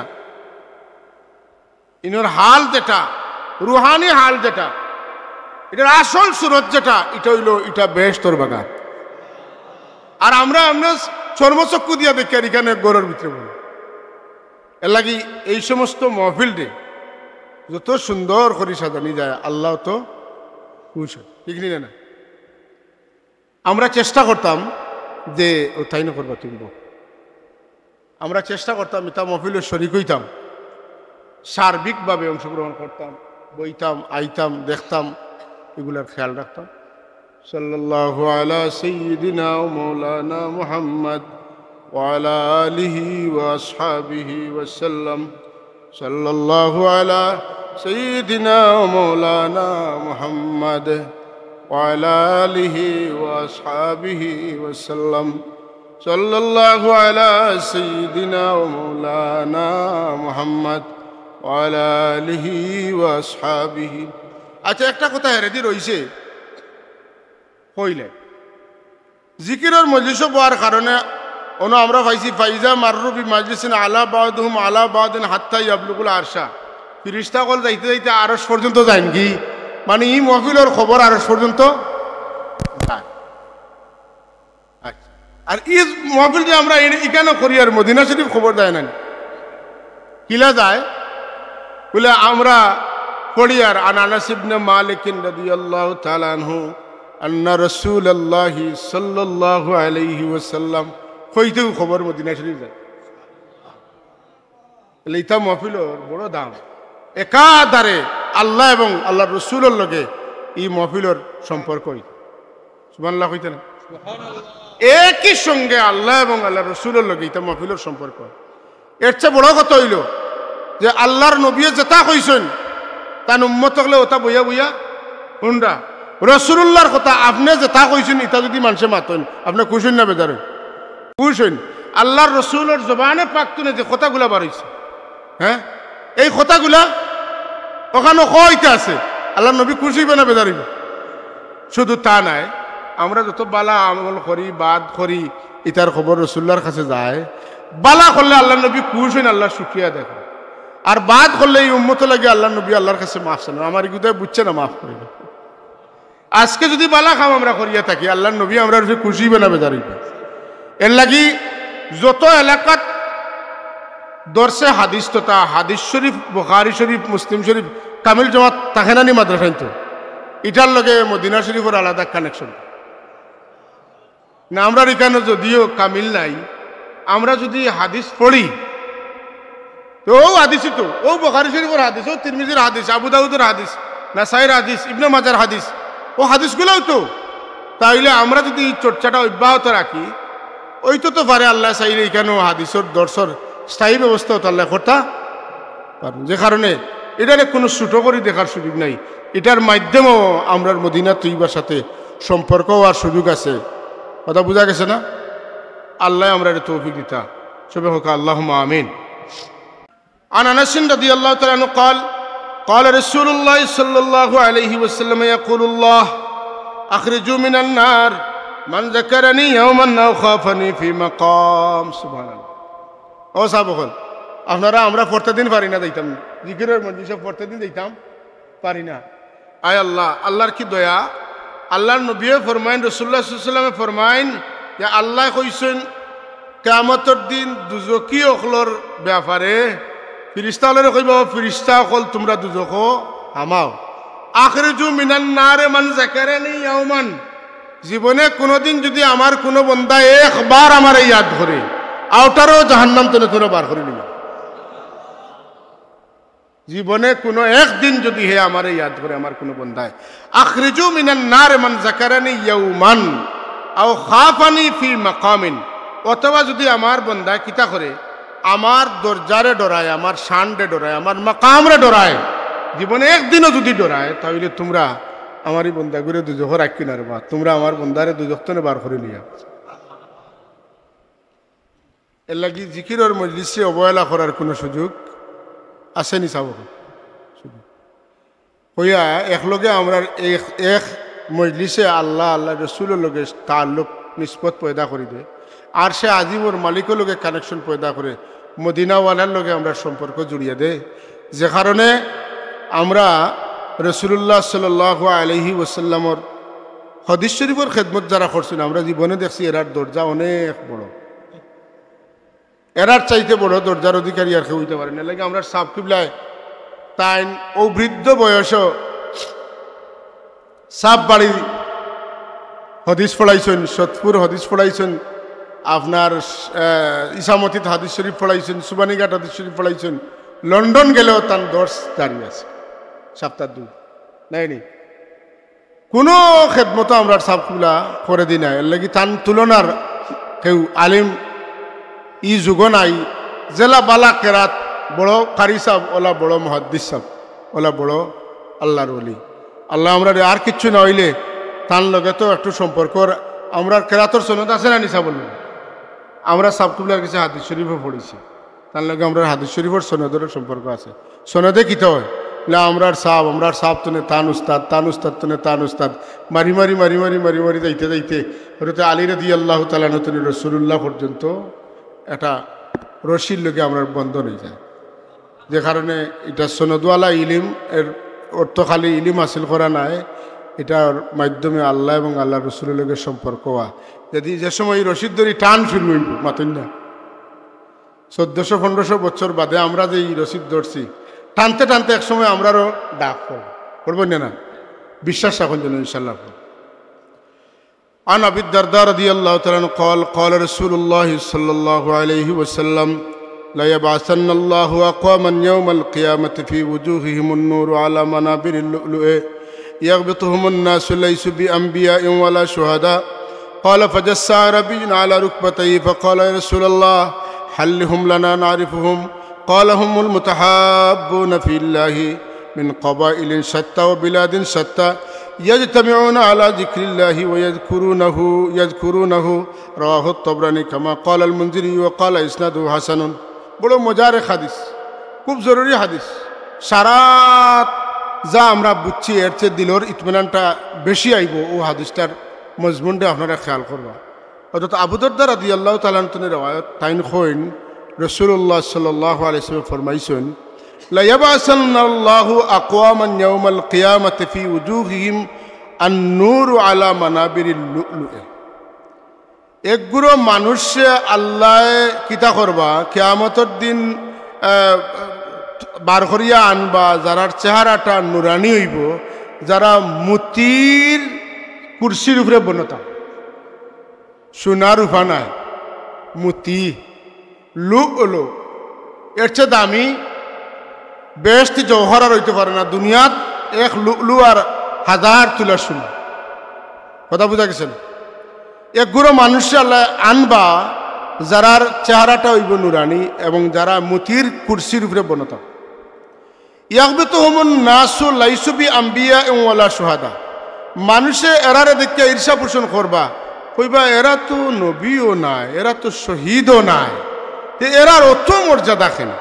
ইনোর হাল যেটা রুহানি হাল যেটা, এটার আসল সুরত যেটা, এটা হইল এটা বেহেশতর বাগান। আর আমরা চর্মচক্ষু দিয়া দেখি আর এখানে গড়ের ভিতরে বলি। এর লাগি এই সমস্ত মহফিলটে যত সুন্দর করে সাজানি যায় আল্লাহ তো খুশ হয়, ঠিক না? আমরা চেষ্টা করতাম যে ও তাই না করবা তুলব, আমরা চেষ্টা করতাম এটা মহফিলের শরীক হইতাম, সার্বিকভাবে অংশগ্রহণ করতাম, বইতাম, আইতাম, দেখতাম, এগুলার খেয়াল রাখতাম। সাল্লাল্লাহু আলা সাইয়্যিদিনা ওয়া মাওলানা মুহাম্মদ ওয়া আলা আলিহি ওয়া আসহাবিহি ওয়া সাল্লাম। সাল্লাল্লাহু আলা সাইয়্যিদিনা ওয়া মাওলানা মুহাম্মদ ওয়া আলা আলিহি ওয়া আসহাবিহি ওয়া সাল্লাম। সাল্লাল্লাহু আলা সাইয়্যিদিনা ওয়া মাওলানা মুহাম্মদ وعلى آله وأصحابه আচ্ছা একটা কথা হেরেদি রইছে হইলে জিকিরের মজলিসে বয়ার কারণে ono আমরা পাইছি ফাইজা মাররু বি মাজলিসিন আলা বাদুহুম আলা বাদিন হাত্তা ইয়াবলুগুল আরশা ফেরেশতা কল যাইতে যাইতে আরশ পর্যন্ত যায়ন কি মানে এই মাহফিলের খবর আরশ পর্যন্ত যায় আচ্ছা আর এই মাহফিল যে আমরা এখানে করি আর মদিনা শরীফ খবর দেয় না কিলা যায় বলে আমরা পড়ি আর আনাস ইবনে মালিক রাদিয়াল্লাহু তাআলা আনহু আন্না রাসূলুল্লাহি সাল্লাল্লাহু আলাইহি ওয়াসাল্লাম কইতেও খবর মদিনা শরীফ যায় এইটা মাহফিলের বড় দাম একাধারে আল্লাহ এবং আল্লাহর রাসূলের লগে এই মাহফিলের সম্পর্ক সুবহানাল্লাহ কইতে না সুবহানাল্লাহ একই সঙ্গে আল্লাহ এবং আল্লাহর রাসূলের লগে এটা মাহফিলের সম্পর্ক এর চেয়ে বড় কথা হইল যে আল্লাহর নবী যেটা কইছেন তার উম্মত হলে ওটা বইয়া বইয়া শুনরা রাসূলুল্লাহর কথা আপনি যেটা কইছেন এটা যদি মানুষে মাতেন আপনি খুশি না বেজার খুশি আল্লাহর রাসূলের জবানে পাকতুনে যে কথাগুলা বাড়াইছে হ্যাঁ এই কথাগুলা ওখানে কইতে আছে আল্লাহর নবী খুশি হবে না বেজার হইবে শুধু তা নাই আমরা যত বালা আমল করি বাদ করি এটার খবর রাসূলুল্লাহর কাছে যায় বালা করলে আল্লাহর নবী খুশি হন আল্লাহর শুকরিয়া দেখেন আর বাদ করলে এই উম্মত লাগে আল্লাহর নবী আল্লাহর কাছে মাফ চান আমার গুদায় বুঝছে না মাফ করিবে আজকে যদি বালা খাম আমরা করিয়া থাকি আল্লাহর নবী আমরা খুশি হবে না বেজার হইবে এর লাগি যত এলাকাত দর্শে হাদিস তথা হাদিস শরীফ বুখারী শরীফ মুসলিম শরীফ কামিল জামাত তাহেনানি মাদ্রাসা তো এটার লগে মদিনা শরীফের আলাদা কানেকশন না আমরা এখানে যদিও কামিল নাই আমরা যদি হাদিস পড়ি তো ও হাদিসই তো ও বুখারী শরীফের হাদিস ও তিরমিজির হাদিস আবু দাউদের হাদিস নাসাইর হাদিস ইবনে মাজার হাদিস ও হাদিসগুলোও তো তাইলে আমরা যদি এই চর্চাটা অব্যাহত রাখি ওই তো পারে আল্লাহ চাইলে এখানেও হাদিসের দর্শর স্থায়ী ব্যবস্থা তো আল্লাহ করতে পারেন যে কারণে এটারে কোনো ছোটো করে দেখার সুযোগ নাই এটার মাধ্যমেও আমরা মদিনা তৈবার সাথে সম্পর্ক হওয়ার সুযোগ আছে কথা বোঝা গেছে না আল্লাহ আমরা এটা তৌফিক দিতা সবে হোক আল্লাহুম্মা আমিন عن انس رضي الله تعالى عنه قال قال رسول الله صلى الله عليه وسلم يقول الله اخرجوا من النار من ذكرني يوما او خافني في مقام سبحان الله ও সাবকল আপনারা আমরা পড়তে দিন পারি না যাইতাম জিকিরের মধ্যে সব পড়তে দিন যাইতাম পারি না আয় আল্লাহ আল্লাহর কি দয়া আল্লাহর নবী ফরমাইন রাসূলুল্লাহ সাল্লাল্লাহু আলাইহি ওয়াসাল্লাম ফরমাইন যে আল্লাহ কইছেন কিয়ামতের দিন দুজকি অখলর ব্যাপারে ফিরিস্তা হলে কইব ফিরিস্তা হল তোমরা দুজক হামাও আখরিজু মিনান নারে মান যাকারানি ইয়াওমান জীবনে কোনোদিন যদি আমার কোনো বান্দা একবার আমার ইয়াদ করে আউটারও জাহান্নাম থেকে তোরা বার করে নিবে জীবনে কোনো একদিন যদি হে আমার ইয়াদ করে আমার কোনো বান্দায় আখরিজু মিনান নারে মান যাকারানি ইয়াওমান আও খাফানি ফি মাকামিন অথবা যদি আমার বান্দা কিতা করে আমার দরজারে ডরায় আমার শানরে ডরায় আমার মাকামরে ডরায় জীবনে একদিনও যদি ডরায় তাহলে তোমরা আমারই বন্দা করে দুজখ রাখি না রে মা তোমরা আমার বন্দারে দুজখ তনে বার করে নিয়া এর লাগি জিকিরের মজলিসে অবহেলা করার কোনো সুযোগ আসেনি চাব হইয়া একলগে আমরা এক মজলিসে আল্লাহ আল্লাহ রসুলের লগে তাল্লুক নিষ্পত পয়দা করে দেয় আর সে আজিমর মালিকের লগে কানেকশন পয়দা করে মদিনাওয়ালার লগে আমরা সম্পর্ক জুড়িয়ে দেয় যে কারণে আমরা রসুল্লাহ সাল্লাল্লাহু আলাইহি ওয়াসাল্লামর হাদিস শরীফের খেদমত যারা করছেন আমরা জীবনে দেখছি এরার দরজা অনেক বড় এরার চাইতে বড় দরজার অধিকারী আর কেউ হইতে পারে না লাগে আমরা সাব কিবলায় তাই ও বৃদ্ধ বয়স সাব বাড়ি হদিস পড়াইছেন সতপুর হদিস পড়াইছেন আপনার ইসামতিত হাদিস শরীফ পড়াইছেন সুবানীঘাট হাদিস শরীফ পড়াইছেন লন্ডন গেলেও তার দর্শ দাঁড়িয়ে আছে সপ্তাহ দুই নাইনি কোনো খেদমত আমরা সাবকুলা করে দিই না এর লাগি তান তুলনার কেউ আলিম ই যুগ নাই জেলা বালা কেরাত বড় কারি সাহ ওলা বড় মহাদ্দিস সাহ ওলা বড় আল্লাহর ওলি আল্লাহ আমরা আর কিচ্ছু না হইলে তার লগে তো একটু সম্পর্ক আমরা কেরাতর সনদ আছে না নিশা বলবেন আমরা সাবকুলার কাছে হাদিস শরীফে পড়েছি তার লগে আমরা হাদিস শরীফের সনদের সম্পর্ক আছে। সনদে কিতা হয় না আমরার সাপ তনে তান উস্তাদ তনে তান উস্তাদ মারি মারি যাইতে যাইতে হয়তো আলী রাদিয়াল্লাহু তাআলা নতুন রাসূলুল্লাহ পর্যন্ত এটা রশির লগে আমরা বন্ধন হয়ে যায়, যে কারণে এটা সনদওয়ালা ইলিম এর অর্থ খালি ইলিম হাসিল করা নাই, এটার মাধ্যমে আল্লাহ এবং আল্লাহ রসুলের লগে সম্পর্ক হওয়া। যদি যে সময় রশিদ ধরি টান শুরু হইব মাতন না 1400-1500 বছর বাদে আমরা যে এই রশিদ ধরছি টানতে টানতে এক সময় আমরারও ডাক করবো না বিশ্বাস রাখুন যেন ইনশাল্লাহ। عن أبي الدرداء رضي الله تعالى عنه قال قال رسول الله صلى الله عليه وسلم لا يبعثن الله أقواما يوم القيامة في وجوههم النور على منابر اللؤلؤ يغبطهم الناس ليسوا بأنبياء ولا شهداء قال فجس عربي على ركبتيه فقال يا رسول الله حلهم لنا نعرفهم قال هم المتحابون في الله من قبائل شتى وبلاد شتى يجتمعون على ذكر الله ويذكرونه رواه الطبراني كما قال المنذري وقال إسناده حسن। বড় মজার হাদিস, খুব জরুরি হাদিস। সারা যা আমরা বুঝছি এর চেয়ে দিলর ইতমিনানটা বেশি আইব ও হাদিসটার মজমুনটা আপনারা খেয়াল করবা। অর্থাৎ আবু দরদা রাদিয়াল্লাহু তাআলা আনহু রওয়ায়াত তাইন কইন রাসূলুল্লাহ সাল্লাল্লাহু আলাইহি ওয়াসাল্লাম ফরমাইছেন লা ইয়াবআসান্নাল্লাহু আকওয়ামান ইয়াউমাল কিয়ামাতি ফি উজুহিহিম আন-নূরু আলা মানাবিরিল লু'লু'ে। একগুলো মানুষে আল্লাহ কিতা করবা কিয়ামতের দিন বার করিয়া আনবা যারার চেহারাটা নুরানি হইব, যারা মুতির কুরসির উপরে বনতা, সোনার রূপা নাই, মুতি লু'লু এর চেয়ে দামি বেশটি জওহর আর হইতে পারে না দুনিয়াত। এক লু'লু আর 1000 তুলা সোনা। কথা বুঝা গেছেন? একগুলো মানুষে আল্লাহ আনবা যারার চেহারাটা হইব নুরানি এবং যারা মুতির কুরসির উপরে বনত। ইয়াগবিতুহুমুন নাসু লাইসু বিআম্বিয়া ওয়ালা শুহাদা। মানুষে এরারে দেখে ঈর্ষা পোষণ করবা, কইবা এরা তো নবীও নাই, এরা তো শহীদও নাই, এরার অত মর্যাদা কেন?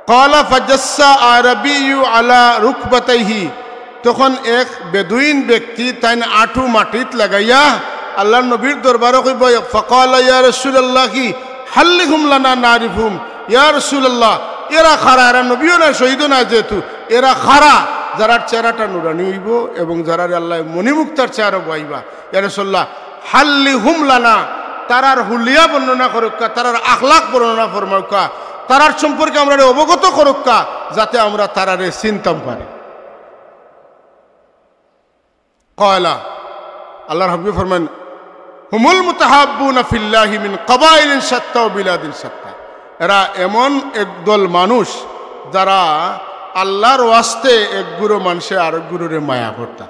ক্বালা ফাজাসসা আরাবিয়্যু আলা রুকবাতাইহি। তখন এক বেদুইন ব্যক্তি তাই আঁঠু মাটিত লাগাইয়া আল্লাহ নবীর দরবারে কইব ফাকালা ইয়া রাসূলুল্লাহ কি হাল্লিহুম লানা নারিফুম। ইয়া রাসূলুল্লাহ এরা খারা, এরা নবীও না শহীদও না, যেহেতু এরা খারা যারার চেহারাটা নুরানি হইব এবং যারার আল্লাহ মণিমুক্তার চেহারা বইবা। ইয়া রাসূলুল্লাহ হাল্লিহুম লানা, তারার হুলিয়া বর্ণনা করুকা, তারার আখলাক বর্ণনা ফরমাউকা, তারার সম্পর্কে আমরা অবগত করুকা, যাতে আমরা তারারে চিনতাম পারি। কয়লা আল্লাহর হাবিব ফরমান হুমুল মুতাহাব্বুনা ফিল্লাহি মিন কাবাইলিন শাত্তা ওয়া বিলাদিন শাত্তা। এরা এমন একদল মানুষ যারা আল্লাহর ওয়াস্তে এক গুরু মানুষে আরেক গুরুরে মায়া করতা।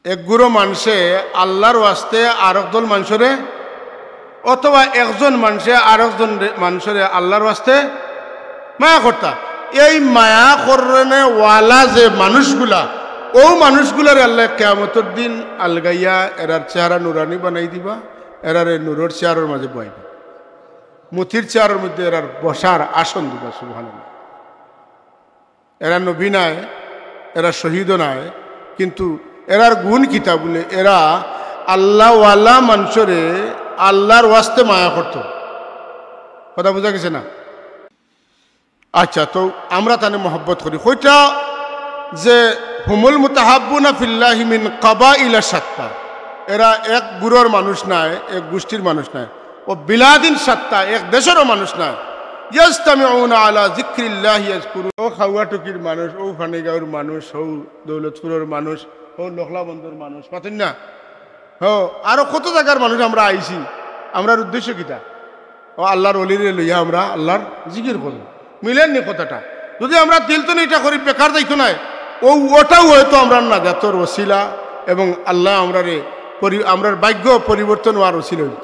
এক গুরু মানুষে আল্লাহর ওয়াস্তে আরেক দল মানুষরে, অথবা একজন মানুষে আরেকজন মানুষরে আল্লাহর ওয়াস্তে মায়া করতা। এই মায়া করনে ওয়ালা যে মানুষগুলা, ও মানুষগুলার আল্লাহ কিয়ামতের দিন আলগাইয়া এরার চেহারা নুরানি বানাই দিবা, এরারে নূরের চেহারার মাঝে বইবা, মুতির চেহারার মধ্যে এরার বসার আসন দিবা। সুবহানাল্লাহ। এরা নবী নাই, এরা শহীদও নাই, কিন্তু এরার গুণ কিতা বলে এরা আল্লাহওয়ালা মানুষরে আল্লাহর ওয়াস্তে মায়া করত। কথা বোঝা গেছে না? আচ্ছা, তো আমরা তানে মহব্বত করি কইটা যে হুমুল মুতাহাব্বুনা ফিল্লাহি মিন কাবাইলা শাত্তা। এরা এক গুরুর মানুষ নাই, এক গোষ্ঠীর মানুষ নাই, ও বিলাদিন শাত্তা, এক দেশেরও মানুষ নাই। ইয়াজতামিউনা আলা যিকরিল্লাহি ইয়াজকুরু। ও খাওয়াটুকির মানুষ, ও ফানিগাঁওর মানুষ, ও দৌলতপুরের মানুষ, ও লখলাবন্দর মানুষ, পাতেন না? আরো কত জায়গার মানুষ আমরা আইছি। আমরার উদ্দেশ্য কিতা? ও আল্লাহর ওলিরে লইয়া আমরা আল্লাহর জিকির করি। মিলেননি কথাটা? যদি আমরা দিল তো এটা করি বেকার যাইতো নাই, ওটাও হয়তো আমরা নাজাতর ওসিলা এবং আল্লাহ আমরার ভাগ্য পরিবর্তন হওয়ার ওসিলা হইত।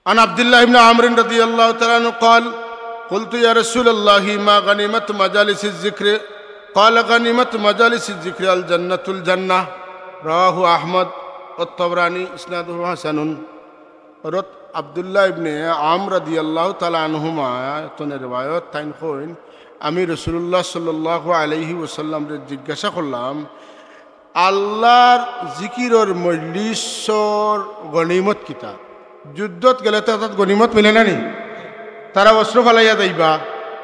عن عبد الله بن عمرو رضي الله تعالى عنه قال قلت يا رسول الله ما غنيمة مجالس الذكر قال غنيمة مجالس الذكر الجنة الجنة رواه أحمد والطبراني إسناده حسن رت আব্দুল্লাহ ইবনে আমর রাদিয়াল্লাহু তাআলা আনহুমা তনে রিওয়ায়াত তাইন কইন আমি রাসূলুল্লাহ সাল্লাল্লাহু আলাইহি ওয়াসাল্লাম রে জিজ্ঞাসা করলাম আল্লাহর জিকিরর মজলিসর গনিমত কিতা যুদ্ধত গেলে তো তাত গনিমত মিলে না নি তারা অস্ত্র ফালাইয়া যাইবা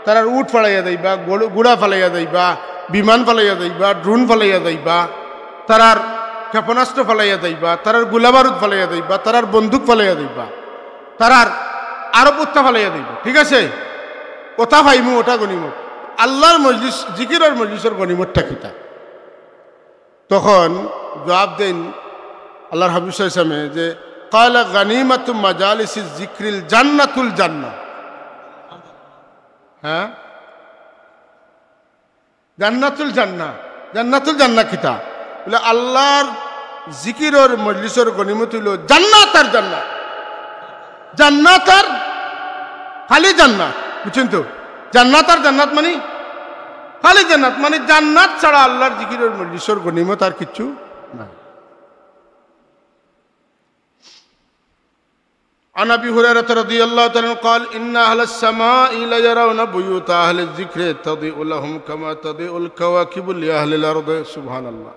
তারা উট ফালাইয়া যাইবা গুড়া ফালাইয়া যাইবা বিমান ফালাইয়া যাইবা ড্রোন ফালাইয়া যাইবা তারার ক্ষেপণাস্ত্র ফালাইয়া যাইবা তারার গোলাবারুদ ফালাইয়া যাইবা তারার বন্দুক ফালাইয়া যাইবা তারার আরো পুত্তা ফালাইয়া যাইবা ঠিক আছে ওটা ভাইমু ওটা গনিমত আল্লাহর মজলিস জিকিরের মজলিসের গনিমতটা কিতা তখন জবাব দেন আল্লাহর হাবিব সাল্লাল্লাহু আলাইহি ওয়াসাল্লাম যে ক্বালা গানিমাতু মাজালিসিজ যিকরিল জান্নাতুল জান্নাহ হ্যাঁ জান্নাতুল জান্নাহ জান্নাতুল জান্নাহ কিতা বলে আল্লাহর জিকিরের মজলিসের গনিমত হইল জান্নাত আর জান্নাত জান্নাত আর খালি জান্নাত বুঝছেন তো জান্নাত আর জান্নাত মানে খালি জান্নাত মানে জান্নাত ছাড়া আল্লাহর জিকিরের মজলিসের গনিমত আর কিছু না عن ابي هريره رضي الله تعالى عنه قال ان اهل السماء لا يرون بيوت اهل الذكر تضيء لهم كما تضيء الكواكب لاهل الارض سبحان الله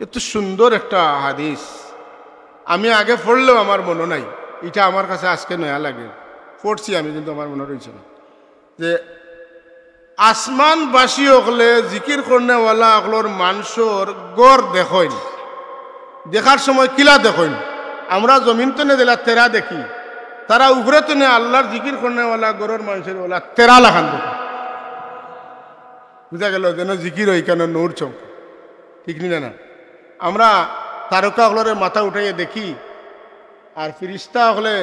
এত সুন্দর একটা হাদিস আমি আগে পড়লেও আমার মনে নাই এটা আমার কাছে আজকে নয়া লাগে পড়ছি আমি কিন্তু আমার মনে রয়েছে না যে আসমানবাসী হলে জিকির করনেওয়ালা হলোর মানুষের গড় দেখেন দেখার সময় কিলা দেখেন আমরা জমিন তো দিলা তেরা দেখি তারা উপরে তো আল্লাহর জিকির করনেওয়ালা গড়ের মানুষের ওলা তেরা লাখান দেখি বুঝা গেল যেন জিকির হয় কেন নূর চমক ঠিক নিলে না আমরা তারকা হলরে মাথা উঠাইয়ে দেখি আর ফিরিস্তা হলে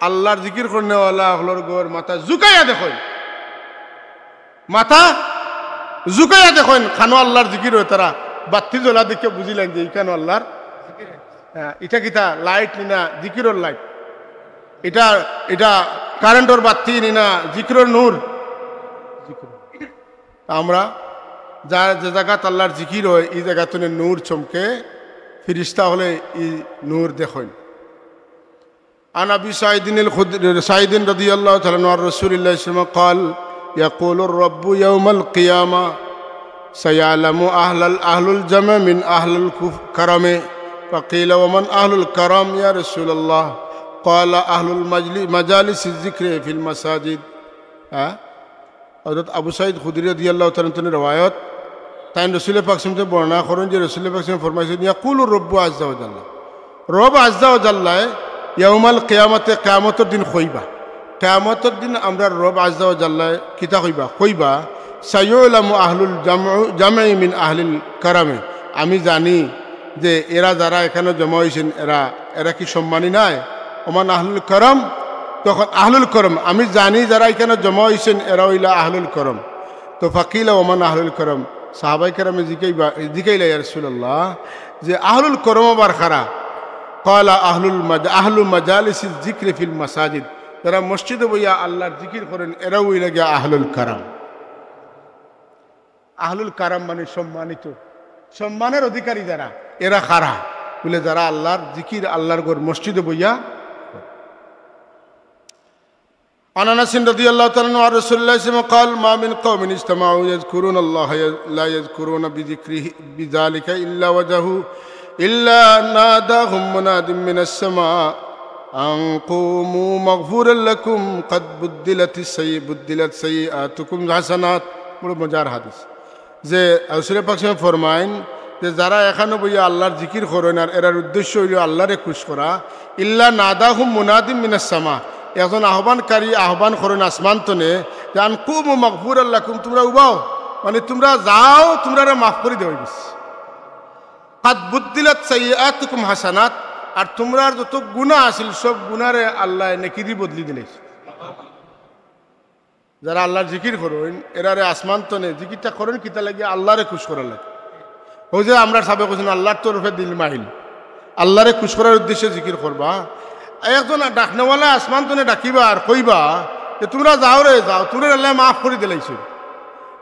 আল্লাহর জিকির করনেওয়ালা হলর গড় মাথা ঝুঁকাইয়া দেখেন মাথা ঝুঁকাইয়া দেখেন খানো আল্লাহর জিকির হয় তারা বাতি জ্বলা দেখে বুঝিলেন যে এইখানো আল্লাহর এটা কিতা লাইট নিনা জিকিরর লাইট এটা এটা কারেন্টর বাতি নিনা জিকিরর নূর আমরা যার যে জায়গাত আল্লাহর জিকির হয় এই জায়গাতে নূর চমকে ফিরিস্তা হলে এই নূর দেখেন عن ابي سعيد رضي الله تعالى عنه عن رسول الله صلى الله عليه وسلم قال يقول الرب يوم القيامه سيعلم اهل الجمع من اهل الكرم فقيل ومن اهل الكرم يا رسول الله قال اهل المجالس الذكر في المساجد حضرت ابو سعيد খুদরি রাদিয়াল্লাহু তাআলা থেকে রওয়ায়াত তাই রাসূল পাক সাল্লাল্লাহু আলাইহি ওয়াসাল্লাম বর্ণনা করেন যে রাসূল পাক সাল্লাল্লাহু আলাইহি ওয়াসাল্লাম ফরমাইছেন ইয়াকুলু রব্বু আযজা ওয়া জাল্লা রব আযজা ওয়া জাল্লা ইয়াউমাল কিয়ামতে কিয়ামতের দিন কইবা কিয়ামতের দিন আমরা রব আযজা ওয়া জাল্লা কিতা কইবা সায়ুলামু আহলুল জামঈ মিন আহলিল কারামে আমি জানি যে এরা যারা এখানে জমা হয়েছেন এরা কি সম্মানী নাই ওমান আহলুল করম তখন আহলুল করম আমি জানি যারা এখানে জমা হয়েছেন এরা হইলা আহলুল করম তো ফাকিলা ওমান আহলুল করম সাহাবাই কেরামে জিকাইলা ইয়া রাসূলুল্লাহ যে আহলুল করম আবার খারা ক্বালা আহলু মাজালিসিজ যিকরি ফিল মাসাজিদ যারা মসজিদে বইয়া আল্লাহর জিকির করেন এরা হইলা গিয়া আহলুল কারাম আহলুল কারাম মানে সম্মানিত সম্মানের অধিকারী যারা এরা খারা বলে যারা আল্লাহর জিকির আল্লাহর ঘর মসজিদে বইয়া عن انس رضي الله تعالى عنه عن رسول الله صلى الله عليه وسلم قال ما من قوم اجتمعوا يذكرون الله لا يذكرون بذكره بذلك الا وجهه الا ناداهم مناد من السماء ان قوموا مغفورا لكم قد بدلت سيئاتكم حسنات বড় মজার হাদিস যে রাসূল পাক সাল্লাল্লাহু ফরমায়েন যে যারা এখানে বইয়া আল্লাহর জিকির করেন আর এর উদ্দেশ্য হইল আল্লাহরে খুশ করা ইল্লা নাদাহুম মুনাদিম মিনাস সামা একজন আহ্বানকারী আহ্বান করেন আসমান তনে জান কুমু মাগফুরাল লাকুম তোমরা উবাও মানে তোমরা যাও তোমরা মাফ করে দেওয়া গেছে কাদ বুদ্দিলাত সাইয়্যাতুকুম হাসানাত আর তোমরার যত গুনাহ আছিল সব গুনারে আল্লাহ নেকি দি বদলি দিলেছে যারা আল্লাহর জিকির করেন এরারে আসমান তনে জিকিরটা করেন কিতা লাগে আল্লাহরে খুশ করার লাগে ওই যে আমরা সাবে কইছেন আল্লাহর তরফে দিল মাইল আল্লাহরে খুশ করার উদ্দেশ্যে জিকির করবা একজন ডাকনেওয়ালা আসমান তনে ডাকিবা আর কইবা যে তোমরা যাও রে যাও তোমরা আল্লাহ মাফ করে দিলাইছে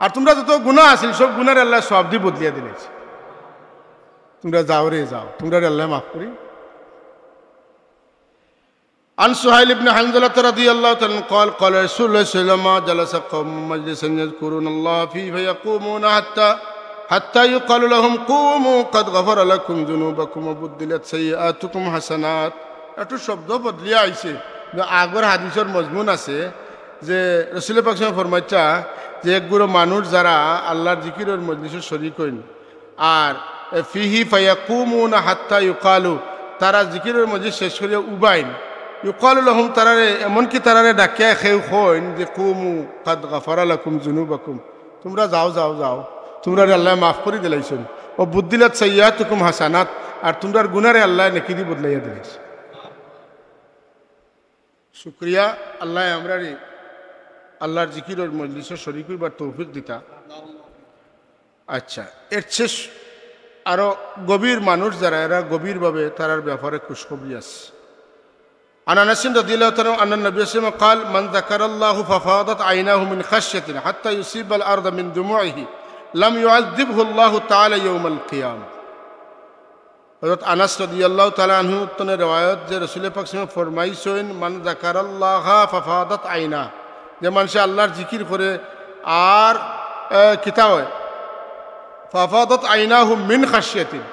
আর তোমরা যত গুনাহ আছিল সব গুনার আল্লাহ সব দি বদলিয়া দিলাইছে তোমরা যাও রে যাও তোমরা আল্লাহ মাফ করে عن سهيل بن حنظلة رضي الله تعالى قال قال رسول الله صلى الله عليه وسلم جلس قوم مجلسا يذكرون الله فيه فيقومون حتى يقال لهم قوموا قد غفر لكم ذنوبكم وبدلت سيئاتكم حسنات একটু শব্দ বদলিয়া আইছে আগর হাদিসের মজমুন আছে যে রাসূল পাক সাল্লাল্লাহু আলাইহি ওয়াসাল্লাম ফরমাইতা যে একগুলো মানুষ যারা আল্লাহর জিকিরের মজলিসে শরীক হইন আর ফিহি ফায়াকুমুনা হাত্তা ইউকালু তারা জিকিরের মজলিস শেষ করে উবাইন ইউকালু লাহুম তারারে এমনকি তারারে ডাকিয়া খেউ হইন যে কুমু কাদ গাফারা লাকুম যুনুবাকুম তোমরা যাও যাও যাও তোমরা আল্লাহ মাফ করে দিলাইছেন ও বুদ্দিলাত সাইয়্যাতুকুম হাসানাত আর তোমরার গুনারে আল্লাহ নেকি দি বদলাইয়া দিলাইছে শুকরিয়া আল্লাহ আমরারে আল্লাহর জিকিরের মজলিসে শরীক হইবার তৌফিক দিতা আচ্ছা এর শেষ আরো গভীর মানুষ যারা এরা গভীরভাবে তারার ব্যাপারে খুশখবরি আছে عن انس رضي الله عنه ان النبي صلى الله عليه وسلم قال من ذكر الله ففاضت عيناه من خشية حتى يصيب الارض من دموعه لم يعذبه الله تعالى يوم القيامة হযরত আনাস রাদিয়াল্লাহু তাআলা আনহু তনে রওয়ায়াত যে রাসূল পাক সাল্লাল্লাহু আলাইহি ওয়াসাল্লাম ফরমাইছেন মান যাকারাল্লাহ ফাফাদাত আইনা যে মানুষ আল্লাহর জিকির করে আর কিতা হয় ফাফাদাত আইনাহু মিন খাশিয়াতিন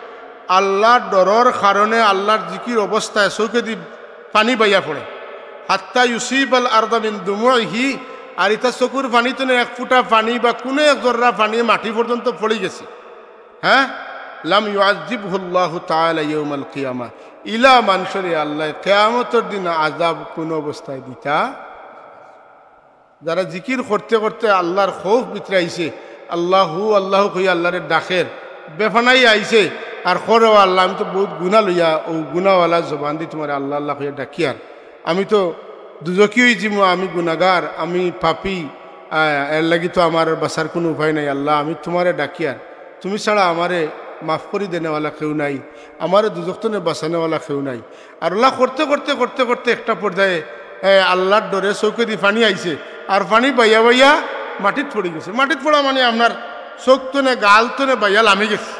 আল্লাহর ডরর কারণে আল্লাহর জিকির অবস্থায় চোখে দি পানি বাইয়া পড়ে হাত্তা ইউসিবাল আরদা মিন দুমুইহি আর ইতা চকুর পানিতে এক ফুটা পানি বা কোনো এক জর্রা পানি মাটি পর্যন্ত পড়ে গেছে হ্যাঁ লাম ইউআযিবহুল্লাহু তাআলা ইয়াউমাল কিয়ামা ইলা মানুষরে আল্লাহ কিয়ামতের দিন আযাব কোন অবস্থায় দিতা যারা জিকির করতে করতে আল্লাহর খৌফ ভিতরে আইছে আল্লাহু আল্লাহু কই আল্লাহরে ডাকের বেফানাই আইছে আর খরে আল্লাহ আমি তো বহুত গুনাহ লইয়া ও গুনাহওয়ালা জবান দি তোমার আল্লাহ আল্লাহ কইয়া ডাকিয়ার আমি তো দুজকি হই জিমু আমি গুনাহগার আমি পাপী এর লাগি তো আমার বাঁচার কোনো উপায় নাই আল্লাহ আমি তোমারে ডাকিয়ার তুমি ছাড়া আমারে মাফ করে দেনেওয়ালা কেউ নাই আমারে দুজকতনে বাঁচানোওয়ালা কেউ নাই আর আল্লাহ করতে করতে করতে করতে একটা পর্যায়ে আল্লাহর ডরে চৌকে দি পানি আইছে আর পানি বাইয়া বাইয়া মাটিত পড়ে গেছে মাটিত পড়া মানে আপনার চোখতনে গালতনে বাইয়া লামি গেছে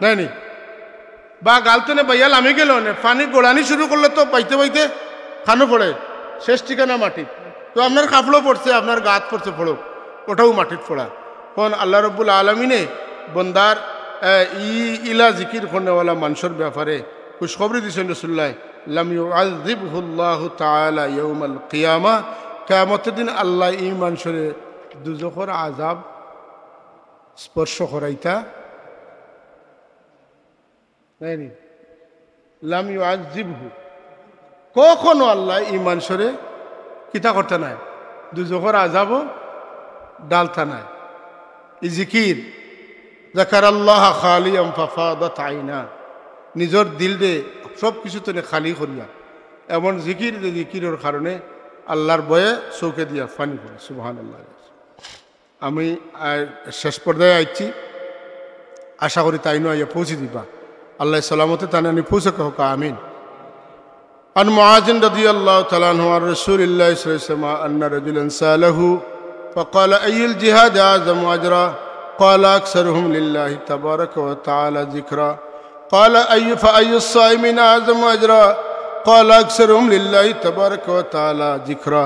নাই নি বা গালতনে বাইয়া লামি গেল না পানি গোড়ানি শুরু করলে তো পাইতে পাইতে খানো পড়ে শেষ ঠিকানা মাটিত তো আপনার কাপড়ও পড়ছে আপনার গাত পড়ছে পড়ো ওটাও মাটিত পড়া কোন আল্লাহ রব্বুল আলমিনে বন্দার ইলা জিকির করনেওয়ালা মানুষের ব্যাপারে খুশখবরি দিয়েছেন রাসূলুল্লাহ লাম ইউআযিবহুল্লাহু তাআলা ইয়াউমাল কিয়ামা কিয়ামতের দিন আল্লাহ এই মানুষের দুজখের আযাব স্পর্শ করাইতা নাই লাম ইউআযিবহু কখনো আল্লাহ এই মানুষের কিতা করতে নাই দুজখের আযাবও ডালতা নাই এই জিকির যাকারাল্লাহ খালিয়াম ফাফাদাত আইনা নিজের দিল দে সব কিছু তো খালি করিয়া এমন জিকির যে জিকিরের কারণে আল্লাহর বয়ে চৌকে দিয়া ফানি পড়ে সুবহানাল্লাহ আমি শেষ পর্যায়ে আইছি আশা করি তাই নয় পৌঁছে দিবা আল্লাহ সালামতে তানে আমি পৌঁছে হোক আমিন عن معاذ رضي الله تعالى عنه عن رسول الله صلى الله عليه وسلم أن رجلا سأله فقال أي الجهاد أعظم أجرا قال أكثرهم لله تبارك وتعالى ذكرا قال فأي الصائمين أعظم أجرا قال أكثرهم لله تبارك وتعالى ذكرا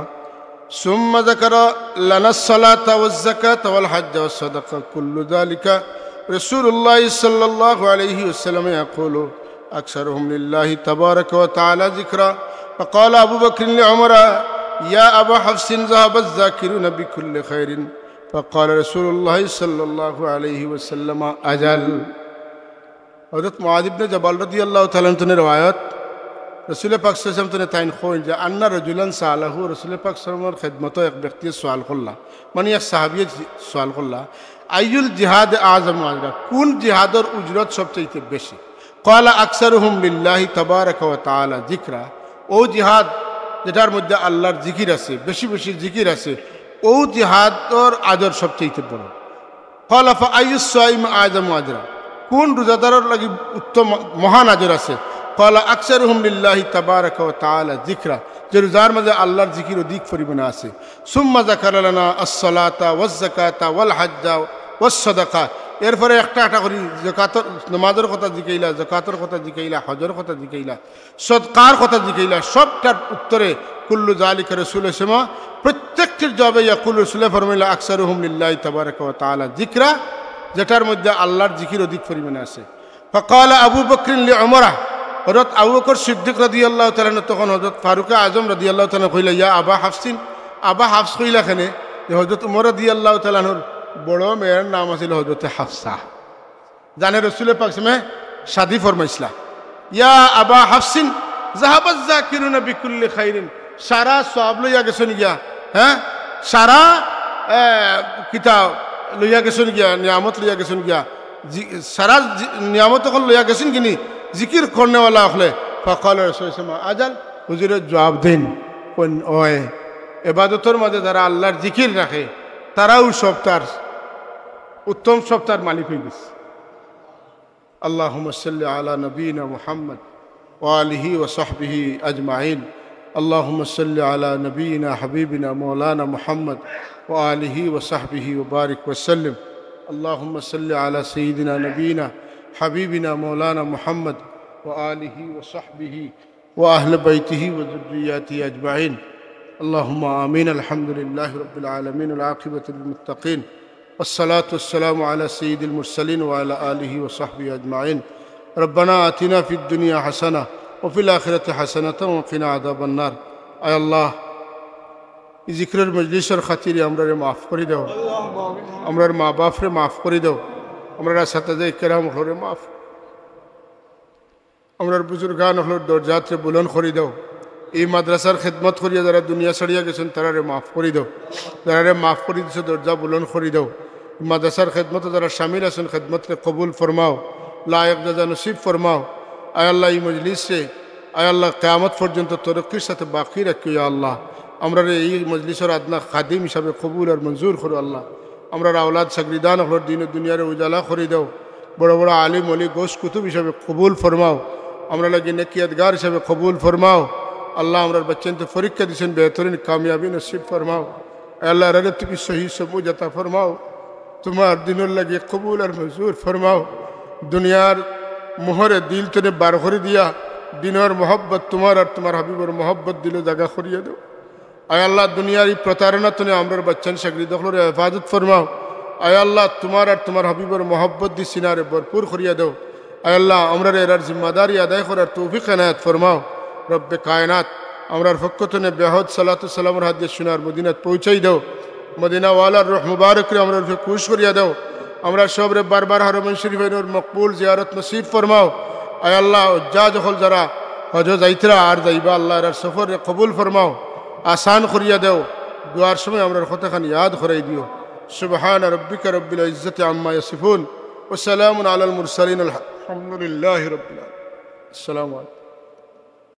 ثم ذكر لنا الصلاة والزكاة والحج والصدقة كل ذلك رسول الله صلى الله عليه وسلم يقول أكثرهم لله تبارك وتعالى ذكرا فقال أبو بكر لعمر يا أبا حفص ذهب الذاكرون بكل خير فقال رسول الله صلى الله عليه وسلم أجل حضرت معاذ بن جبل رضي الله تعالى عنه روايات رسول پاک صلی اللہ علیہ وسلم تعین خوین جا ان رجلن سالہو رسول پاک صلی اللہ علیہ وسلم خدمتو ایک وقتی سوال خلا منی ایک صحابی سوال خلا ایل جہاد اعظم اجر کون جہاد اور اجرت سب چاہیے বেশি قال اکثرهم لله تبارک و تعالی ذکر ও জিহাদ যেটার মধ্যে আল্লাহর জিকির আছে বেশি বেশি জিকির আছে ও জিহাদর আজর সবচেয়ে বড় قال فأي الصائم اعظم اجرا কোন রোজাদারের লাগি উত্তম মহান আজর আছে قال اكثرهم لله تبارك وتعالى ذكرا যে রোজার মধ্যে আল্লাহর জিকির অধিক পরিমাণে আছে ثم ذكر لنا الصلاه والزكاه والحج والصدقه এরপরে একটা একটা করি জাকাতর নামাজের কথা জিকাইলা, জাকাতর কথা জিকাইলা, হজের কথা জিকাইলা, সদকার কথা জিকাইলা, সবটার উত্তরে কুল্লু জালিকা রাসূল ইসলাম প্রত্যেকটির জবাবে ইয়াকুল রাসূল ফরমাইলা আকসারুহুম লিল্লাহি তাবারাকা ওয়া তাআলা যিকরা, যেটার মধ্যে আল্লাহর জিকির অধিক পরিমাণে আছে। ফাকালা আবু বকর লিউমর, হযরত আবু বকর সিদ্দিক রাদিয়াল্লাহু তাআলা তখন হযরত ফারুক আজম রাদিয়াল্লাহু তাআলা কইলা ইয়া আবা হাফসিন, আবা হাফস কইলা কেনে যে হযরত ওমর রাদিয়াল্লাহু তাআলার বড় মেয়ের নাম আছিল হযরত হাফসা, জানে রাসূল পাক সামে শাদি ফরমাইছিলা। ইয়া আবা হাফসিন যাহাবাজ যাকিরুনা বিকুল্লি খাইরিন, সারা সওয়াব লইয়া গেছেন গিয়া, হ্যাঁ সারা কিতাব লইয়া গেছেন গিয়া, নিয়ামত লইয়া গেছেন গিয়া, সারা নিয়ামত এখন লইয়া গেছেন কিনি জিকির করনেওয়ালা হলে। ফাকাল রাসূল আজাল, হুজুরের জবাব দিন কোন ওই ইবাদতের মাঝে যারা আল্লাহর জিকির রাখে তারাও সপ্তার উত্তম সপ্তার মালিক হয়ে গেছে। আল্লাহুম্মা সাল্লি আলা নবিয়িনা মুহাম্মদ ওয়া আলিহি ওয়া সাহবিহি আজমাইন। আল্লাহুম্মা সাল্লি আলা নবিয়িনা হাবিবিনা মাওলানা মুহাম্মদ ওয়া আলিহি ওয়া সাহবিহি ওয়া বারিক ওয়া সাল্লিম। আল্লাহুম্মা সাল্লি আলা সাইয়্যিদিনা নবিয়িনা হাবিবিনা মাওলানা মুহাম্মদ ওয়া আলিহি ওয়া সাহবিহি ওয়া আহলি বাইতিহি ওয়া যুররিয়াতিহি আজমাইন। اللهم آمين. الحمد لله رب العالمين والعاقبة للمتقين والصلاة والسلام على سيد المرسلين وعلى آله وصحبه أجمعين. ربنا آتنا في الدنيا حسنة وفي الآخرة حسنة وقنا عذاب النار. أي الله ذكر المجلس الخطير أمرر معاف করে দাও, আমরার মা বাপরে মাফ করে দাও, আমরার اساتذه کرام হরে মাফ, আমরার বুজুর্গান হলোর দরজাতে বুলন্দ করে দাও। এই মাদ্রাসার খেদমত করিয়া যারা দুনিয়া ছাড়িয়া গেছেন তারারে মাফ করে দাও, যারা মাফ করে দিছো দরজা বুলন্দ করে দাও। মাদ্রাসার খেদমতে যারা শামিল আছেন খেদমতকে কবুল ফরমাও, লায়েক জাযা নসিব ফরমাও। আয় আল্লাহ এই মজলিসে আয় আল্লাহ কিয়ামত পর্যন্ত তরক্কির সাথে বাকি রাখিও। ইয়া আল্লাহ আমরা এই মজলিসের আদনা খাদিম হিসাবে কবুল আর মঞ্জুর করো। আল্লাহ আমরা আওলাদ সাগরিদান হল দিন দুনিয়ারে উজালা করে দাও, বড় বড় আলিম ওলি গোশ কুতুব হিসাবে কবুল ফরমাও, আমরা লাগি নেকিয়াতগার হিসাবে কবুল ফরমাও। আল্লাহ আমরার বাচ্চান তো পরীক্ষা দিয়েছেন, বেহতরিন কামিয়াবি নসিব ফরমাও। আল্লাহ রারে তুমি সহি সবুজ আতা ফরমাও, তোমার দিনের লাগে কবুল আর মঞ্জুর ফরমাও। দুনিয়ার মোহরে দিল তনে বার করে দিয়া দিনের মোহব্বত তোমার আর তোমার হাবিবর মোহব্বত দিলে জায়গা করিয়া দাও। আয় আল্লাহ দুনিয়ার এই প্রতারণা তনে আমরার বাচ্চান সাগরি দখলের হেফাজত ফরমাও। আয় আল্লাহ তোমার আর তোমার হাবিবর মোহব্বত দি সিনারে ভরপুর করিয়া দাও। আয় আল্লাহ আমরার এরার জিম্মাদারি আদায় করার তৌফিক এনায়েত ফরমাও। রব্বে কায়নাত আমরার ফক্কতনে বেহদ সালাতু সালামের হাদিস শোনার মদিনাত পৌঁছাই দাও। মদিনাওয়ালার রূহ মুবারক রে আমরার ফে খুশ করিয়া দাও। আমরা সবরে বারবার হরমে শরীফের মকবুল জিয়ারত নসিব ফরমাও। আয় আল্লাহ উজ্জাজ হল যারা হজ যাইতরা আর যাইবা আল্লাহ এর সফর কবুল ফরমাও, আসান করিয়া দাও। দুয়ার সময় আমরার কথাখান ইয়াদ করাই দিও। সুবহান রাব্বিকা রব্বিল ইজ্জতি আম্মা ইয়াসিফুন ওয়া সালামুন আলাল মুরসালিন আলহামদুলিল্লাহি রাব্বিল আলামিন। আসসালামু আলাইকুম।